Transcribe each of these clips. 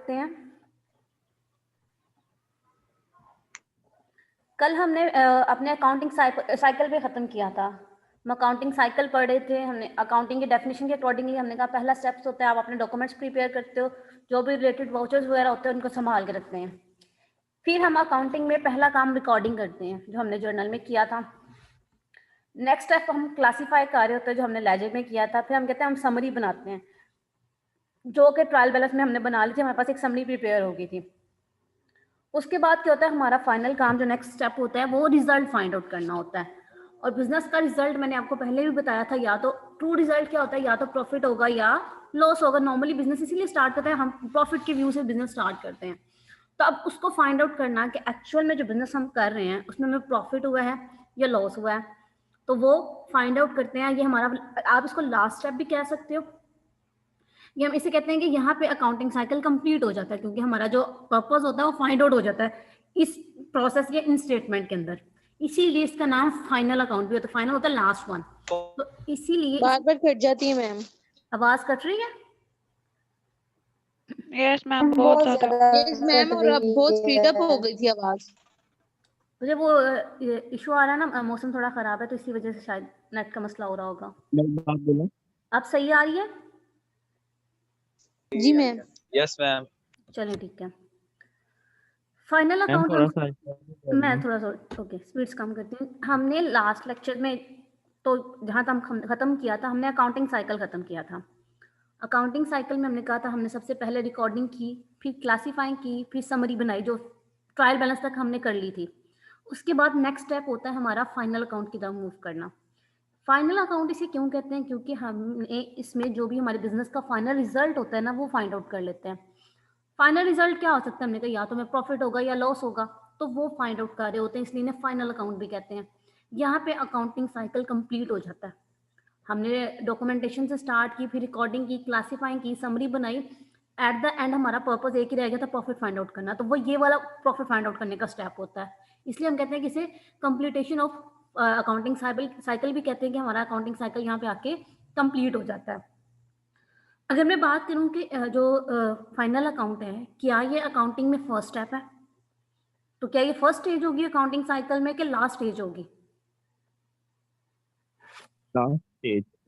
करते हैं। कल हमने अपने अकाउंटिंग साइकिल पे ख़त्म किया था। हम अकाउंटिंग साइकिल पढ़ रहे थे। हमने अकाउंटिंग की डेफिनेशन के अकॉर्डिंगली हमने कहा पहला स्टेप्स होता है आप अपने डॉक्यूमेंट्स प्रिपेयर करते हो, जो भी रिलेटेड वाउचर्स वगैरह होते हैं उनको संभाल के रखते हैं। फिर हम अकाउंटिंग में पहला काम रिकॉर्डिंग करते हैं, जो हमने जर्नल में किया था। नेक्स्ट स्टेप हम क्लासीफाई कर रहे होते हैं, जो हमने लेजर में किया था। फिर हम कहते हैं हम समरी बनाते हैं, जो कि ट्रायल बैलेंस में हमने बना ली थी, हमारे पास एक समरी प्रिपेयर हो गई थी। उसके बाद क्या होता है, हमारा फाइनल काम जो नेक्स्ट स्टेप होता है वो रिजल्ट फाइंड आउट करना होता है। और बिजनेस का रिजल्ट मैंने आपको पहले भी बताया था, या तो ट्रू रिजल्ट क्या होता है, या तो प्रॉफिट होगा या लॉस होगा। नॉर्मली बिजनेस इसीलिए स्टार्ट करते हैं, हम प्रॉफिट के व्यू से बिजनेस स्टार्ट करते हैं। तो अब उसको फाइंड आउट करना कि एक्चुअल में जो बिजनेस हम कर रहे हैं उसमें हमें प्रॉफिट हुआ है या लॉस हुआ है, तो वो फाइंड आउट करते हैं। ये हमारा, आप इसको लास्ट स्टेप भी कह सकते हो। ये हम इसे कहते हैं कि यहाँ पे अकाउंटिंग साइकिल कंप्लीट हो जाता है, क्योंकि हमारा जो पर्पस होता है वो फाइंड आउट हो जाता है इस प्रोसेस या इन स्टेटमेंट के अंदर। इसीलिए इसका नाम फाइनल अकाउंट भी होता है। फाइनल होता है लास्ट वन। तो इसीलिए बार बार कट जाती है मैम। आवाज कट रही है? यस मैम, बहुत ज्यादा। यस मैम, और अब बहुत स्पीड अप हो गई थी आवाज। मुझे वो इशू आ रहा है ना, मौसम थोड़ा खराब है तो इसी वजह से शायद नेट का मसला हो रहा होगा। बात बोलो। अब सही आ रही है? जी मैम। Yes ma'am. चलिए ठीक है। फाइनल अकाउंट मैं थोड़ा सा ओके स्पीड्स कम करती हूँ। हमने लास्ट लेक्चर में तो जहाँ तक हम खत्म किया था, हमने अकाउंटिंग साइकिल खत्म किया था। अकाउंटिंग साइकिल में हमने कहा था हमने सबसे पहले रिकॉर्डिंग की, फिर क्लासीफाइंग की, फिर समरी बनाई जो ट्रायल बैलेंस तक हमने कर ली थी। उसके बाद नेक्स्ट स्टेप होता है हमारा फाइनल अकाउंट की तरफ मूव करना। फाइनल अकाउंट इसे क्यों कहते हैं, क्योंकि हमने इसमें जो भी हमारे बिजनेस का फाइनल रिजल्ट होता है ना वो फाइंड आउट कर लेते हैं। फाइनल रिजल्ट क्या हो सकता है, हमने कहा या तो मैं प्रॉफिट होगा या लॉस होगा, तो वो फाइंड आउट कर रहे होते हैं, इसलिए इन्हें फाइनल अकाउंट भी कहते हैं। यहाँ पे अकाउंटिंग साइकिल कंप्लीट हो जाता है। हमने डॉक्यूमेंटेशन से स्टार्ट की, फिर रिकॉर्डिंग की, क्लासीफाइंग की, समरी बनाई। एट द एंड हमारा पर्पस एक ही रह गया था, प्रॉफिट फाइंड आउट करना। तो वो ये वाला प्रॉफिट फाइंड आउट करने का स्टेप होता है। इसलिए हम कहते हैं कि इसे कंप्लीटेशन ऑफ अकाउंटिंग साइकिल भी कहते हैं, कि हमारा अकाउंटिंग साइकिल यहाँ पे आके कंप्लीट हो जाता है। अगर मैं बात करूं कि जो फाइनल अकाउंट है, क्या ये अकाउंटिंग में फर्स्ट स्टेप है, तो क्या ये फर्स्ट स्टेज होगी अकाउंटिंग साइकिल में कि लास्ट स्टेज होगी?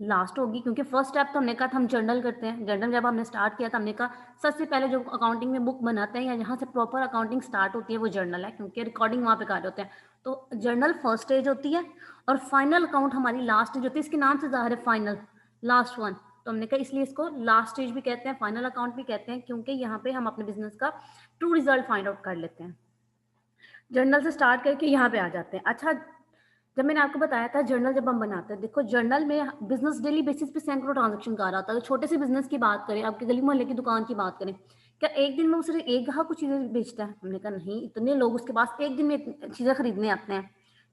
लास्ट होगी, क्योंकि फर्स्ट स्टेप तो हमने कहा था हम जर्नल करते हैं। जर्नल जब हमने स्टार्ट किया था हमने कहा सबसे पहले जो अकाउंटिंग में बुक बनाते हैं या जहाँ से प्रॉपर अकाउंटिंग स्टार्ट होती है वो जर्नल है, क्योंकि रिकॉर्डिंग वहाँ पे कर रहे होते हैं। तो जर्नल फर्स्ट स्टेज होती है और फाइनल अकाउंट हमारी लास्ट स्टेज होती है। इसके नाम से ज़ाहिर है फाइनल, लास्ट वन, तो हमने कहा इसलिए इसको लास्ट स्टेज भी कहते हैं, फाइनल अकाउंट भी कहते हैं, क्योंकि यहाँ पे हम अपने बिजनेस का ट्रू रिजल्ट फाइंड आउट कर लेते हैं। जर्नल से स्टार्ट करके यहाँ पे आ जाते हैं। अच्छा, जब मैंने आपको बताया था जर्नल जब हम बनाते हैं, देखो जर्नल में बिजनेस डेली बेसिस पे सैकड़ों ट्रांजैक्शन कर रहा था। तो छोटे से बिजनेस की बात करें, आपके गली मोहल्ले की दुकान की बात करें, क्या एक दिन में वो सिर्फ एक ग्राहक कुछ चीज़ें बेचता है? हमने कहा नहीं, इतने लोग उसके पास एक दिन में चीज़ें खरीदने आते हैं,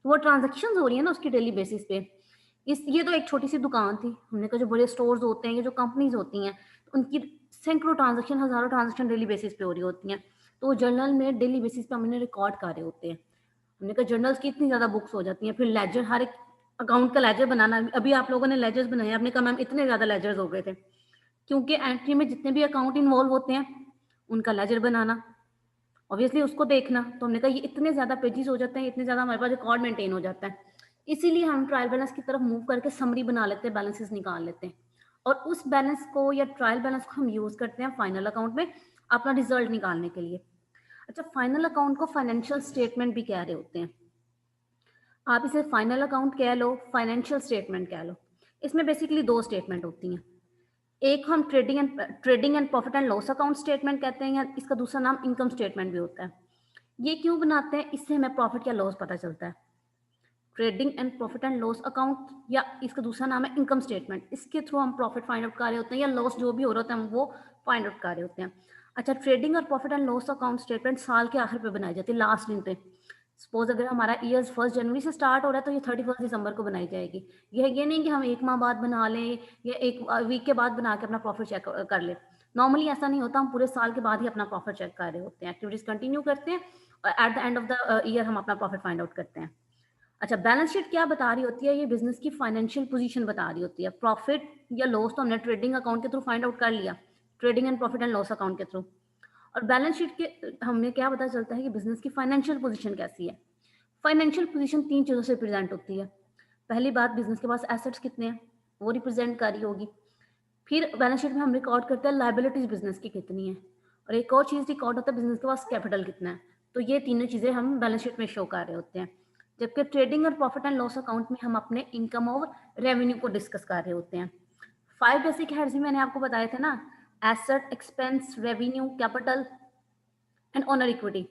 तो वो ट्रांजेक्शन हो रही है ना उसकी डेली बेसिस पे। ये तो एक छोटी सी दुकान थी। हमने कहा जो बड़े स्टोर्स होते हैं, ये जो कंपनीज होती हैं, उनकी सैकड़ों ट्रांजेक्शन, हजारों ट्रांजेक्शन डेली बेसिस पे हो रही होती हैं, तो वो जर्नल में डेली बेसिस पे हमने रिकॉर्ड कर रहे होते हैं। हमने कहा जर्नल्स की इतनी ज़्यादा बुक्स हो जाती हैं, फिर लेजर, हर एक अकाउंट का लेजर बनाना। अभी आप लोगों ने लेजर्स बनाए, आपने कहा मैम इतने ज़्यादा लेजर्स हो गए थे, क्योंकि एंट्री में जितने भी अकाउंट इन्वॉल्व होते हैं उनका लेजर बनाना, ऑब्वियसली उसको देखना। तो हमने कहा ये इतने ज़्यादा पेजेस हो जाते हैं, इतने ज़्यादा हमारे पास रिकॉर्ड मेंटेन हो जाता है, इसीलिए हम ट्रायल बैलेंस की तरफ मूव करके समरी बना लेते हैं, बैलेंसेस निकाल लेते हैं, और उस बैलेंस को या ट्रायल बैलेंस को हम यूज़ करते हैं फाइनल अकाउंट में अपना रिजल्ट निकालने के लिए। अच्छा, फाइनल अकाउंट को फाइनेंशियल स्टेटमेंट भी कह रहे होते हैं। आप इसे फाइनल अकाउंट कह लो, फाइनेंशियल स्टेटमेंट कह लो। इसमें बेसिकली दो स्टेटमेंट होती हैं। एक हम trading and profit and loss account statement कहते हैं, या इसका दूसरा नाम इनकम स्टेटमेंट भी होता है। ये क्यों बनाते हैं? इससे हमें प्रॉफिट या लॉस पता चलता है। Trading and profit and loss account, या इसका दूसरा नाम है इनकम स्टेटमेंट, इसके थ्रू हम प्रॉफिट फाइंड आउट कर रहे होते हैं, या लॉस जो भी हो रहा होता है हम वो फाइंड आउट कर रहे होते हैं। अच्छा, ट्रेडिंग और profit and loss account statement साल के आखिर पे बनाई जाती है, लास्ट दिन पे। सपोज अगर हमारा ईयर 1 जनवरी से स्टार्ट हो रहा है तो ये 31 दिसंबर को बनाई जाएगी। ये नहीं कि हम एक माह बाद बना लें या एक वीक के बाद बना के अपना प्रॉफिट चेक कर ले। नॉर्मली ऐसा नहीं होता, हम पूरे साल के बाद ही अपना प्रॉफिट चेक कर रहे होते हैं, एक्टिविटीज कंटिन्यू करते हैं और at the end of the year हम अपना प्रॉफिट फाइंड आउट करते हैं। अच्छा, बैलेंस शीट क्या बता रही होती है? ये बिजनेस की फाइनेंशियल पोजीशन बता रही होती है। प्रॉफिट या लॉस तो हमने ट्रेडिंग अकाउंट के थ्रू फाइंड आउट कर लिया, trading and profit and loss account के थ्रू। और बैलेंस शीट के हमें क्या पता चलता है कि बिजनेस की फाइनेंशियल पोजीशन कैसी है। फाइनेंशियल पोजीशन 3 चीज़ों से रिप्रेजेंट होती है। पहली बात, बिजनेस के पास एसेट्स कितने हैं, वो रिप्रेजेंट करी होगी। फिर बैलेंस शीट में हम रिकॉर्ड करते हैं लायबिलिटीज बिजनेस की कितनी है, और एक और चीज़ रिकॉर्ड होता है बिजनेस के पास कैपिटल कितना है। तो ये तीनों चीज़ें हम बैलेंस शीट में शो कर रहे होते हैं। जबकि ट्रेडिंग और प्रॉफिट एंड लॉस अकाउंट में हम अपने इनकम और रेवेन्यू को डिस्कस कर रहे होते हैं। 5 बेसिक हेड्स भी मैंने आपको बताए थे ना, asset, expense, revenue, capital and owner equity.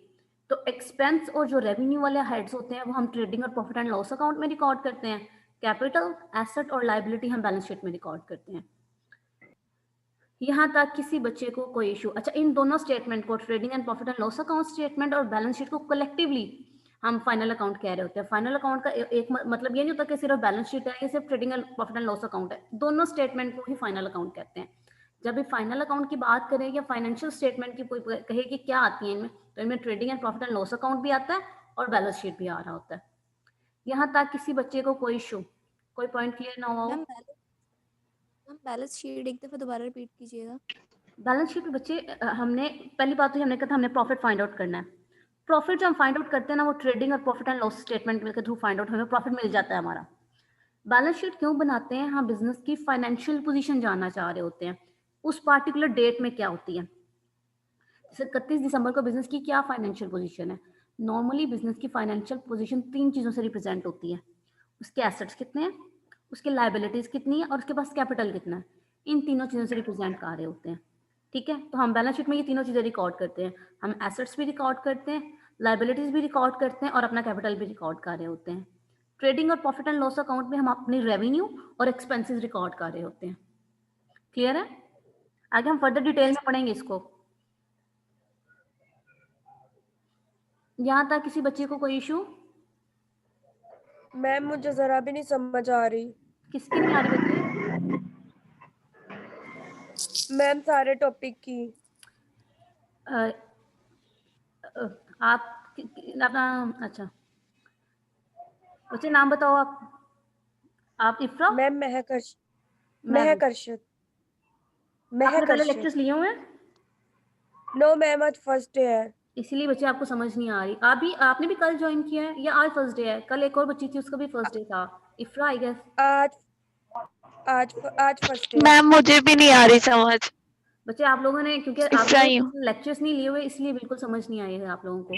तो एक्सपेंस और जो रेवेन्यू वाले हेड्स होते हैं वो हम ट्रेडिंग और प्रॉफिट एंड लॉस अकाउंट में रिकॉर्ड करते हैं। कैपिटल, एसेट और लायबिलिटी हम बैलेंस शीट में रिकॉर्ड करते हैं। यहाँ तक किसी बच्चे को कोई इशू? अच्छा, इन दोनों स्टेटमेंट को, trading and profit and loss account statement और बैलेंस शीट को कलेक्टिवली हम फाइनल अकाउंट कह रहे होते हैं। फाइनल अकाउंट का एक मतलब ये नहीं होता कि सिर्फ बैलेंस शीट है, ये सिर्फ trading and profit and loss account है। दोनों स्टेटमेंट को ही फाइनल अकाउंट कहते हैं। जब भी फाइनल अकाउंट की बात करें या फाइनेंशियल स्टेटमेंट की कोई कहे कि क्या आती है इनमें, तो इनमें trading and profit and loss account भी आता है और बैलेंस शीट भी आ रहा होता है। यहाँ तक किसी बच्चे को कोई इशू, कोई पॉइंट क्लियर ना हुआ हो? मैम बैलेंस शीट एक दफा दोबारा रिपीट कीजिएगा। बैलेंस शीट में बच्चे हमने पहली बात तो हमने कहा था हमने प्रॉफिट फाइंड आउट करना है। प्रॉफिट जो हम फाइंड आउट करते हैं ना, वो ट्रेडिंग और प्रॉफिट एंड लॉस स्टेटमेंट के थ्रू फाइंड आउट हमें प्रॉफिट मिल जाता है हमारा। बैलेंस शीट क्यों बनाते हैं? हम बिजनेस की फाइनेंशियल पोजीशन जानना चाह रहे होते हैं, उस पार्टिकुलर डेट में क्या होती है। जैसे 31 दिसंबर को बिजनेस की क्या फाइनेंशियल पोजीशन है। नॉर्मली बिजनेस की फाइनेंशियल पोजीशन 3 चीज़ों से रिप्रेजेंट होती है। उसके एसेट्स कितने हैं, उसके लायबिलिटीज कितनी है और उसके पास कैपिटल कितना है। इन तीनों चीज़ों से रिप्रेजेंट कर रहे होते हैं। ठीक है, तो हम बैलेंस शीट में ये तीनों चीज़ें रिकॉर्ड करते हैं। हम एसेट्स भी रिकॉर्ड करते हैं, लायबिलिटीज भी रिकॉर्ड करते हैं और अपना कैपिटल भी रिकॉर्ड कर रहे होते हैं। ट्रेडिंग और प्रॉफिट एंड लॉस अकाउंट में हम अपनी रेवेन्यू और एक्सपेंसेस रिकॉर्ड कर रहे होते हैं। क्लियर है? आगे हम फर्दर डिटेल में पढ़ेंगे इसको। यहाँ तक किसी बच्चे को कोई इशू? मैम मुझे जरा भी नहीं समझ आ रही। किसकी नहीं आ रही बच्चे? मैम सारे टॉपिक की। आप अपना, अच्छा बच्चे नाम बताओ आप इफ्रा? मैम महकर्षद। आपने पहले लेक्चर्स लिए हुए हैं? नो मैम, आज फर्स्ट डे है। इसीलिए बच्चे आपको समझ नहीं आ रही। आपने भी कल ज्वाइन किया है या आज फर्स्ट डे है? कल एक और बच्ची थी, उसका भी फर्स्ट डे था, इफ्रा आई गेस। आज फर्स्ट डे। मैम मुझे भी नहीं आ रही समझ। बच्चे आप लोगों ने, क्योंकि आप लेक्चर्स नहीं लिए हुए इसलिए बिल्कुल समझ नहीं आई है आप लोगों को।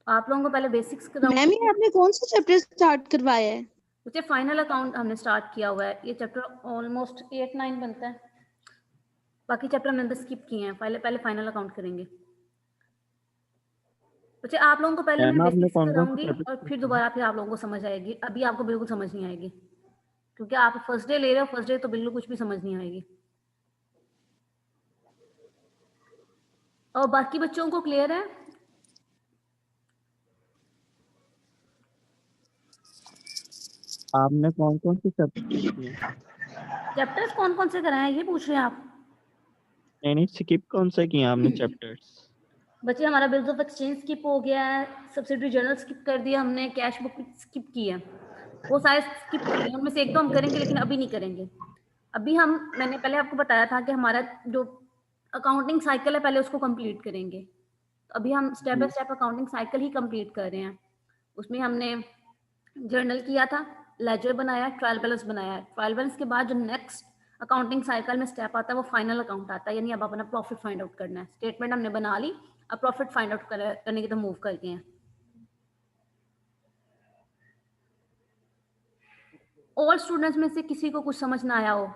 आप लोगों को पहले बेसिक्स कराऊंगी। मैम ये आपने कौन सा चैप्टर स्टार्ट करवाया है? बच्चे फाइनल अकाउंट हमने स्टार्ट किया हुआ है। ये चैप्टर ऑलमोस्ट 8-9 बनता है, बाकी चैप्टर हमने अंदर स्किप किए हैं। पहले फाइनल अकाउंट करेंगे। बच्चे आप लोगों को पहले मैं बेसिक्स कराऊंगी और फिर दोबारा फिर आप लोगों को समझ आएगी। अभी आपको बिल्कुल समझ नहीं आएगी क्योंकि आप फर्स्ट डे ले रहे हो। फर्स्ट डे तो बिल्कुल कुछ भी समझ नहीं आएगी। और बाकी बच्चों को क्लियर है? आपने कौन कौन से चैप्टर्स कौन कौन से कराए ये पूछ रहे हैं आप? नहीं, स्किप कौन सा किया आपने चैप्टर्स? बच्चे हमारा बिल्स ऑफ एक्सचेंज स्किप हो गया है, सब्सिडरी जर्नल स्किप कर दिया हमने, कैश बुक स्किप की है, वो सारे स्किप किए। उनमें से एक तो हम करेंगे लेकिन अभी नहीं करेंगे। अभी मैंने पहले आपको बताया था कि हमारा जो अकाउंटिंग साइकिल है पहले उसको कंप्लीट करेंगे। तो अभी हम step by step accounting cycle he complete कर रहे हैं। उसमें हमने जर्नल किया था, लेजर बनाया, ट्रायल बैलेंस बनाया। ट्रायल बैलेंस के बाद जो नेक्स्ट अकाउंटिंग साइकिल में स्टेप आता है वो फाइनल अकाउंट आता है, यानी अब अपना प्रॉफिट फाइंड आउट करना है। स्टेटमेंट हमने बना ली, अब प्रॉफिट फाइंड आउट करने की तो मूव करते हैं। और स्टूडेंट्स में से किसी को कुछ समझ ना आया हो?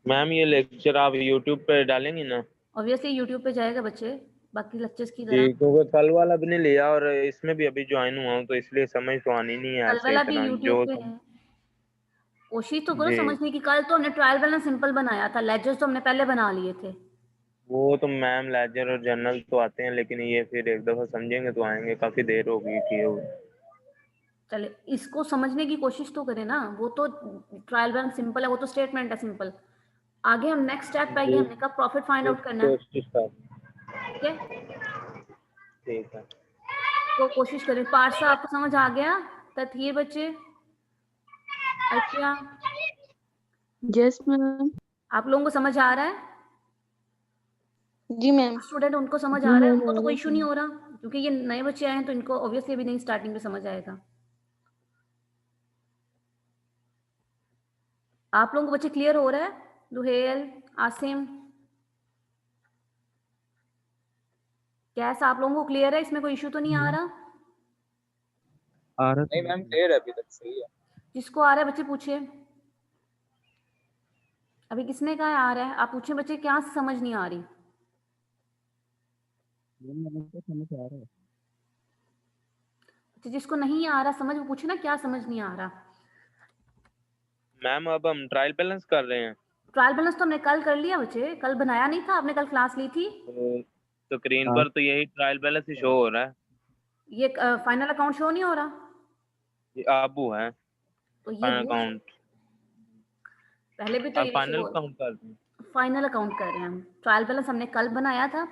मैम ये लेक्चर आप YouTube पे डालेंगे ना? ऑब्वियसली YouTube पे जाएगा बच्चे, बाकी लेक्चर्स की जी, तरह। क्योंकि कल वाला भी नहीं लिया और इसमें भी अभी ज्वाइन हुआ हूँ तो इसलिए समझ तो आनी नहीं है कल ऐसे वाला भी इतना YouTube पे है। कोशिश तो करो जी। समझने की। कल तो हमने ट्रायल बैलेंस सिंपल बनाया था, लेजर्स तो हमने पहले बना लिए थे। वो तो मैम लेजर और जर्नल तो आते हैं लेकिन ये फिर एक दफा समझेंगे तो आएंगे, काफी देर हो गई थी। चले इसको समझने की कोशिश तो करें ना। वो तो ट्रायल बैलेंस सिंपल है, वो तो स्टेटमेंट है सिंपल। आगे हम नेक्स्ट स्टेप पे आएंगे, हमने कहा प्रॉफिट फाइंड आउट करना है। ठीक है, ठीक है, तो कोशिश करें। पार्सा आपको समझ आ गया? तथीर बच्चे, अच्छा यस मैम। आप लोगों को समझ आ रहा है? जी मैम। स्टूडेंट उनको समझ आ रहा है, उनको तो कोई इशू नहीं हो रहा, क्योंकि ये नए बच्चे आए हैं तो इनको ऑब्वियसली अभी नहीं स्टार्टिंग में समझ आएगा। आप लोगों को बच्चे क्लियर हो रहा है? दुहेल, आसिम, कैसा आप लोगों को क्लियर है? इसमें कोई इशू तो नहीं आ रहा? आ रहा नहीं मैम क्लियर है, अभी तक सही है। जिसको आ रहा है बच्चे पूछे। अभी किसने कहा आ रहा है? आप पूछे बच्चे, क्या समझ नहीं आ रही? मुझे तो समझ आ रहा है। अच्छा, जिसको नहीं आ रहा समझ, वो पूछे ना क्या समझ नहीं आ रहा। मैम अब हम ट्रायल बैलेंस कर रहे हैं। ट्रायल बैलेंस तो हमने कल कर लिया बच्चे, कल बनाया नहीं था आपने? कल क्लास ली थी। तो स्क्रीन हाँ। पर तो यही ट्रायल बैलेंस ही शो हो रहा है। ये फाइनल अकाउंट शो नहीं हो रहा? ये आबू है तो ये फाइनल वो अकाउंट। पहले भी तो अब यही फाइनल शो अकाउंट कर रहे हैं। फाइनल अकाउंट कर रहे हैं हम। ट्रायल बैलेंस हमने कल बनाया था,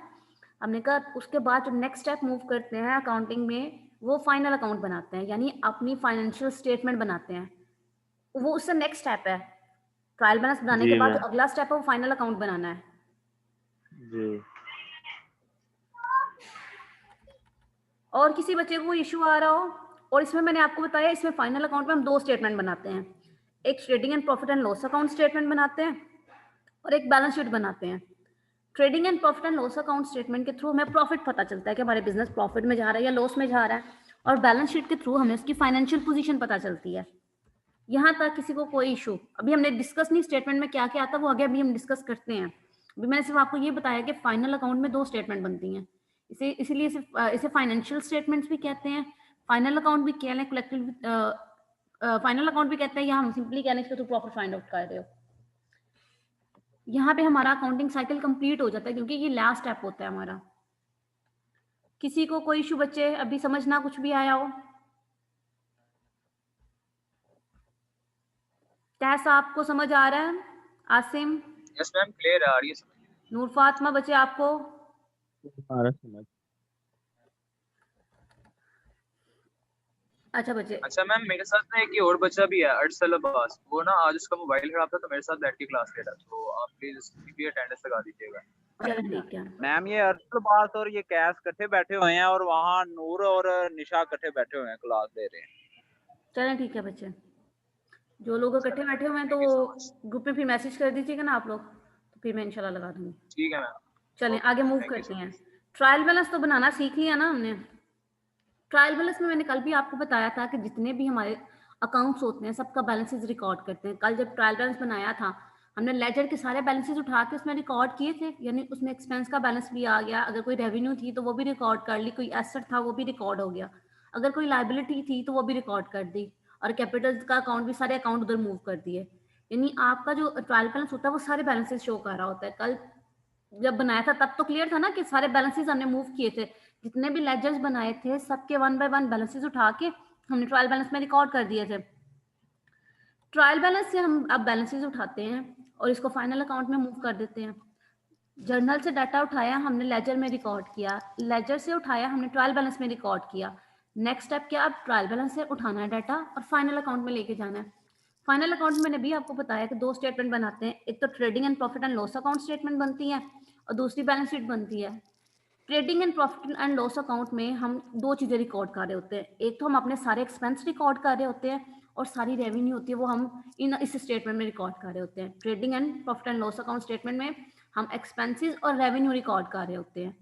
हमने कहा उसके बाद जो नेक्स्ट स्टेप मूव करते हैं अकाउंटिंग में, वो फाइनल अकाउंट बनाते हैं, यानी अपनी फाइनेंशियल स्टेटमेंट बनाते हैं। वो उससे नेक्स्ट स्टेप है। ट्रायल बैलेंस बनाने के जी बाद जो मैम। अगला स्टेप है वो फाइनल अकाउंट बनाना है। जी और किसी बच्चे को कोई इशू आ रहा हो? और इसमें मैंने आपको बताया, इसमें फाइनल अकाउंट में हम 2 स्टेटमेंट बनाते हैं, एक trading and profit and loss account statement बनाते हैं और एक बैलेंस शीट बनाते हैं। Trading and profit and loss account statement के थ्रू हमें प्रॉफिट पता चलता है कि हमारे बिजनेस प्रॉफिट में जा रहा है या लॉस में जा रहा है, और बैलेंस शीट के थ्रू हमें उसकी फाइनेंशियल पोजीशन पता चलती है। यहाँ तक किसी को कोई इशू? अभी हमने डिस्कस नहीं स्टेटमेंट में क्या क्या आता है, वो आगे अभी हम डिस्कस करते हैं। अभी मैंने सिर्फ आपको ये बताया कि फाइनल अकाउंट में 2 स्टेटमेंट बनती हैं, इसीलिए इसे फाइनेंशियल स्टेटमेंट्स भी कहते हैं, फाइनल अकाउंट भी कह लें, कलेक्टिव फाइनल अकाउंट भी कहते हैं, या हम सिंपली कहने के थ्रू प्रॉफिट फाइंड आउट कर रहे हो। यहाँ पे हमारा अकाउंटिंग साइकिल कंप्लीट हो जाता है, क्योंकि ये लास्ट स्टेप होता है हमारा। किसी को कोई इशू बच्चे? अभी समझना कुछ भी आया हो? कैसा आपको समझ आ रहा है? आसिम, यस मैम क्लियर है, आ रही है समझ। नूर फातिमा बच्चे आपको? आ रहा समझ। अच्छा बच्चे, अच्छा मैम मेरे साथ ना एक ये और बच्चा भी है अरसल अब्बास, वो ना आज उसका मोबाइल खराब था तो मेरे साथ बैठ के क्लास ले रहा है, तो आप प्लीज उसकी भी अटेंडेंस लगा दीजिएगा। चलो ठीक है। मैम ये अरशद अब्बास और ये कैस इकट्ठे बैठे हुए हैं और वहाँ नूर और निशा इकट्ठे बैठे हुए हैं, क्लास ले रहे हैं। चलें ठीक है बच्चे, जो लोग इकट्ठे बैठे हुए हैं तो ग्रुप में फिर मैसेज कर दीजिएगा ना आप लोग, तो फिर मैं इंशाल्लाह लगा दूंगी। ठीक है मैम। चलें आगे मूव Thank you करते so हैं। ट्रायल बैलेंस तो बनाना सीख लिया ना हमने। ट्रायल बैलेंस में मैंने कल भी आपको बताया था कि जितने भी हमारे अकाउंट्स होते हैं सबका बैलेंसेस रिकॉर्ड करते हैं। कल जब ट्रायल बैलेंस बनाया था हमने लेजर के सारे बैलेंसेस उठा के उसमें रिकॉर्ड किए थे, यानी उसमें एक्सपेंस का बैलेंस भी आ गया, अगर कोई रेवेन्यू थी तो वो भी रिकॉर्ड कर ली, कोई एसेट था वो भी रिकॉर्ड हो गया, अगर कोई लाइबिलिटी थी तो वो भी रिकॉर्ड कर दी, और कैपिटल का अकाउंट भी सारे अकाउंट उधर मूव कर दिए। यानी आपका जो ट्रायल बैलेंस होता है वो सारे बैलेंसेस शो कर रहा होता है। कल जब बनाया था तब तो क्लियर था ना कि सारे बैलेंसेस हमने मूव किए थे, जितने भी लेजर्स बनाए थे सबके 1 बाय 1 बैलेंसेस उठा के हमने ट्रायल बैलेंस में रिकॉर्ड कर दिए थे। ट्रायल बैलेंस से हम अब बैलेंसेस उठाते हैं और इसको फाइनल अकाउंट में मूव कर देते हैं। जर्नल से डाटा उठाया हमने लेजर में रिकॉर्ड किया, लेजर से उठाया हमने ट्रायल बैलेंस में रिकॉर्ड किया। नेक्स्ट स्टेप क्या? अब ट्रायल बैलेंस से उठाना है डाटा और फाइनल अकाउंट में लेके जाना है। फाइनल अकाउंट में मैंने भी आपको बताया कि 2 स्टेटमेंट बनाते हैं, एक तो trading and profit and loss account statement बनती है और दूसरी बैलेंस शीट बनती है। Trading and profit and loss account में हम 2 चीजें रिकॉर्ड कर रहे होते हैं, एक तो हम अपने सारे एक्सपेंस रिकॉर्ड कर रहे होते हैं और सारी रेवेन्यू होती है वो हम इस स्टेटमेंट में रिकॉर्ड कर रहे होते हैं। Trading and profit and loss account statement में हम एक्सपेंसेस और रेवेन्यू रिकॉर्ड कर रहे होते हैं।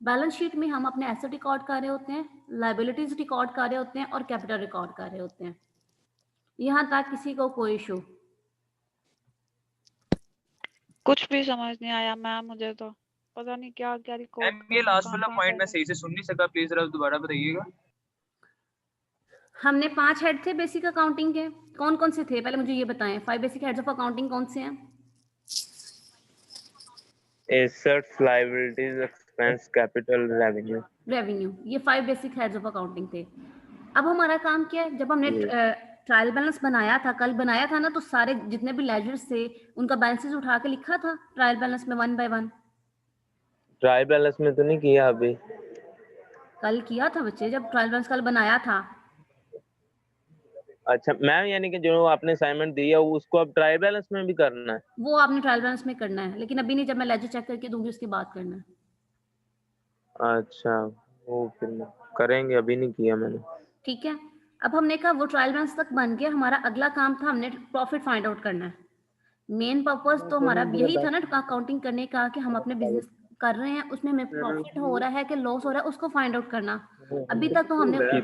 बैलेंस शीट में हम अपने एसेट रिकॉर्ड कर रहे होते हैं, लाइबिलिटीज रिकॉर्ड कर रहे होते हैं और कैपिटल रिकॉर्ड कर रहे होते हैं। यहाँ तक किसी को कोई इशू? कुछ भी समझ नहीं आया मैम, मुझे तो पता नहीं क्या क्या रिकॉर्ड मैम ये लास्ट वाला पॉइंट मैं सही से सुन नहीं सका, प्लीज जरा दोबारा बताइएगा। हमने 5 हेड थे बेसिक अकाउंटिंग के, कौन कौन से थे पहले मुझे ये बताएं। 5 बेसिक हेड्स ऑफ अकाउंटिंग कौन से हैं? Assets, liabilities, expense, capital, revenue. Revenue, ये 5 बेसिक हेड्स ऑफ अकाउंटिंग थे। अब हमारा काम क्या है, जब हमने ट्रायल बैलेंस बनाया था, कल बनाया था ना, तो सारे जितने भी लेजर्स थे उनका बैलेंसेस उठा के लिखा था ट्रायल बैलेंस में 1 बाय 1। ट्रायल बैलेंस में तो नहीं किया अभी। कल किया था बच्चे, जब ट्रायल बैलेंस कल बनाया था। अच्छा मैम, यानी कि जो आपने असाइनमेंट दिया उसको अब ट्रायल बैलेंस में भी करना है? वो आपने ट्रायल बैलेंस में करना है, लेकिन अभी नहीं, जब मैं लेजर चेक करके दूंगी उसके बाद करना है। अच्छा, वो फिर करेंगे, अभी नहीं किया मैंने। ठीक है, अब हमने कहा वो ट्रायल बैलेंस तक बन गया, हमारा अगला काम था हमने प्रॉफिट फाइंड आउट करना है। मेन पर्पस तो हमारा यही था ना अकाउंटिंग करने का, कि हम अपने बिजनेस कर रहे हैं उसमें हमें प्रॉफिट हो रहा है कि लॉस हो रहा है उसको फाइंड आउट करना। अभी तक तो हमने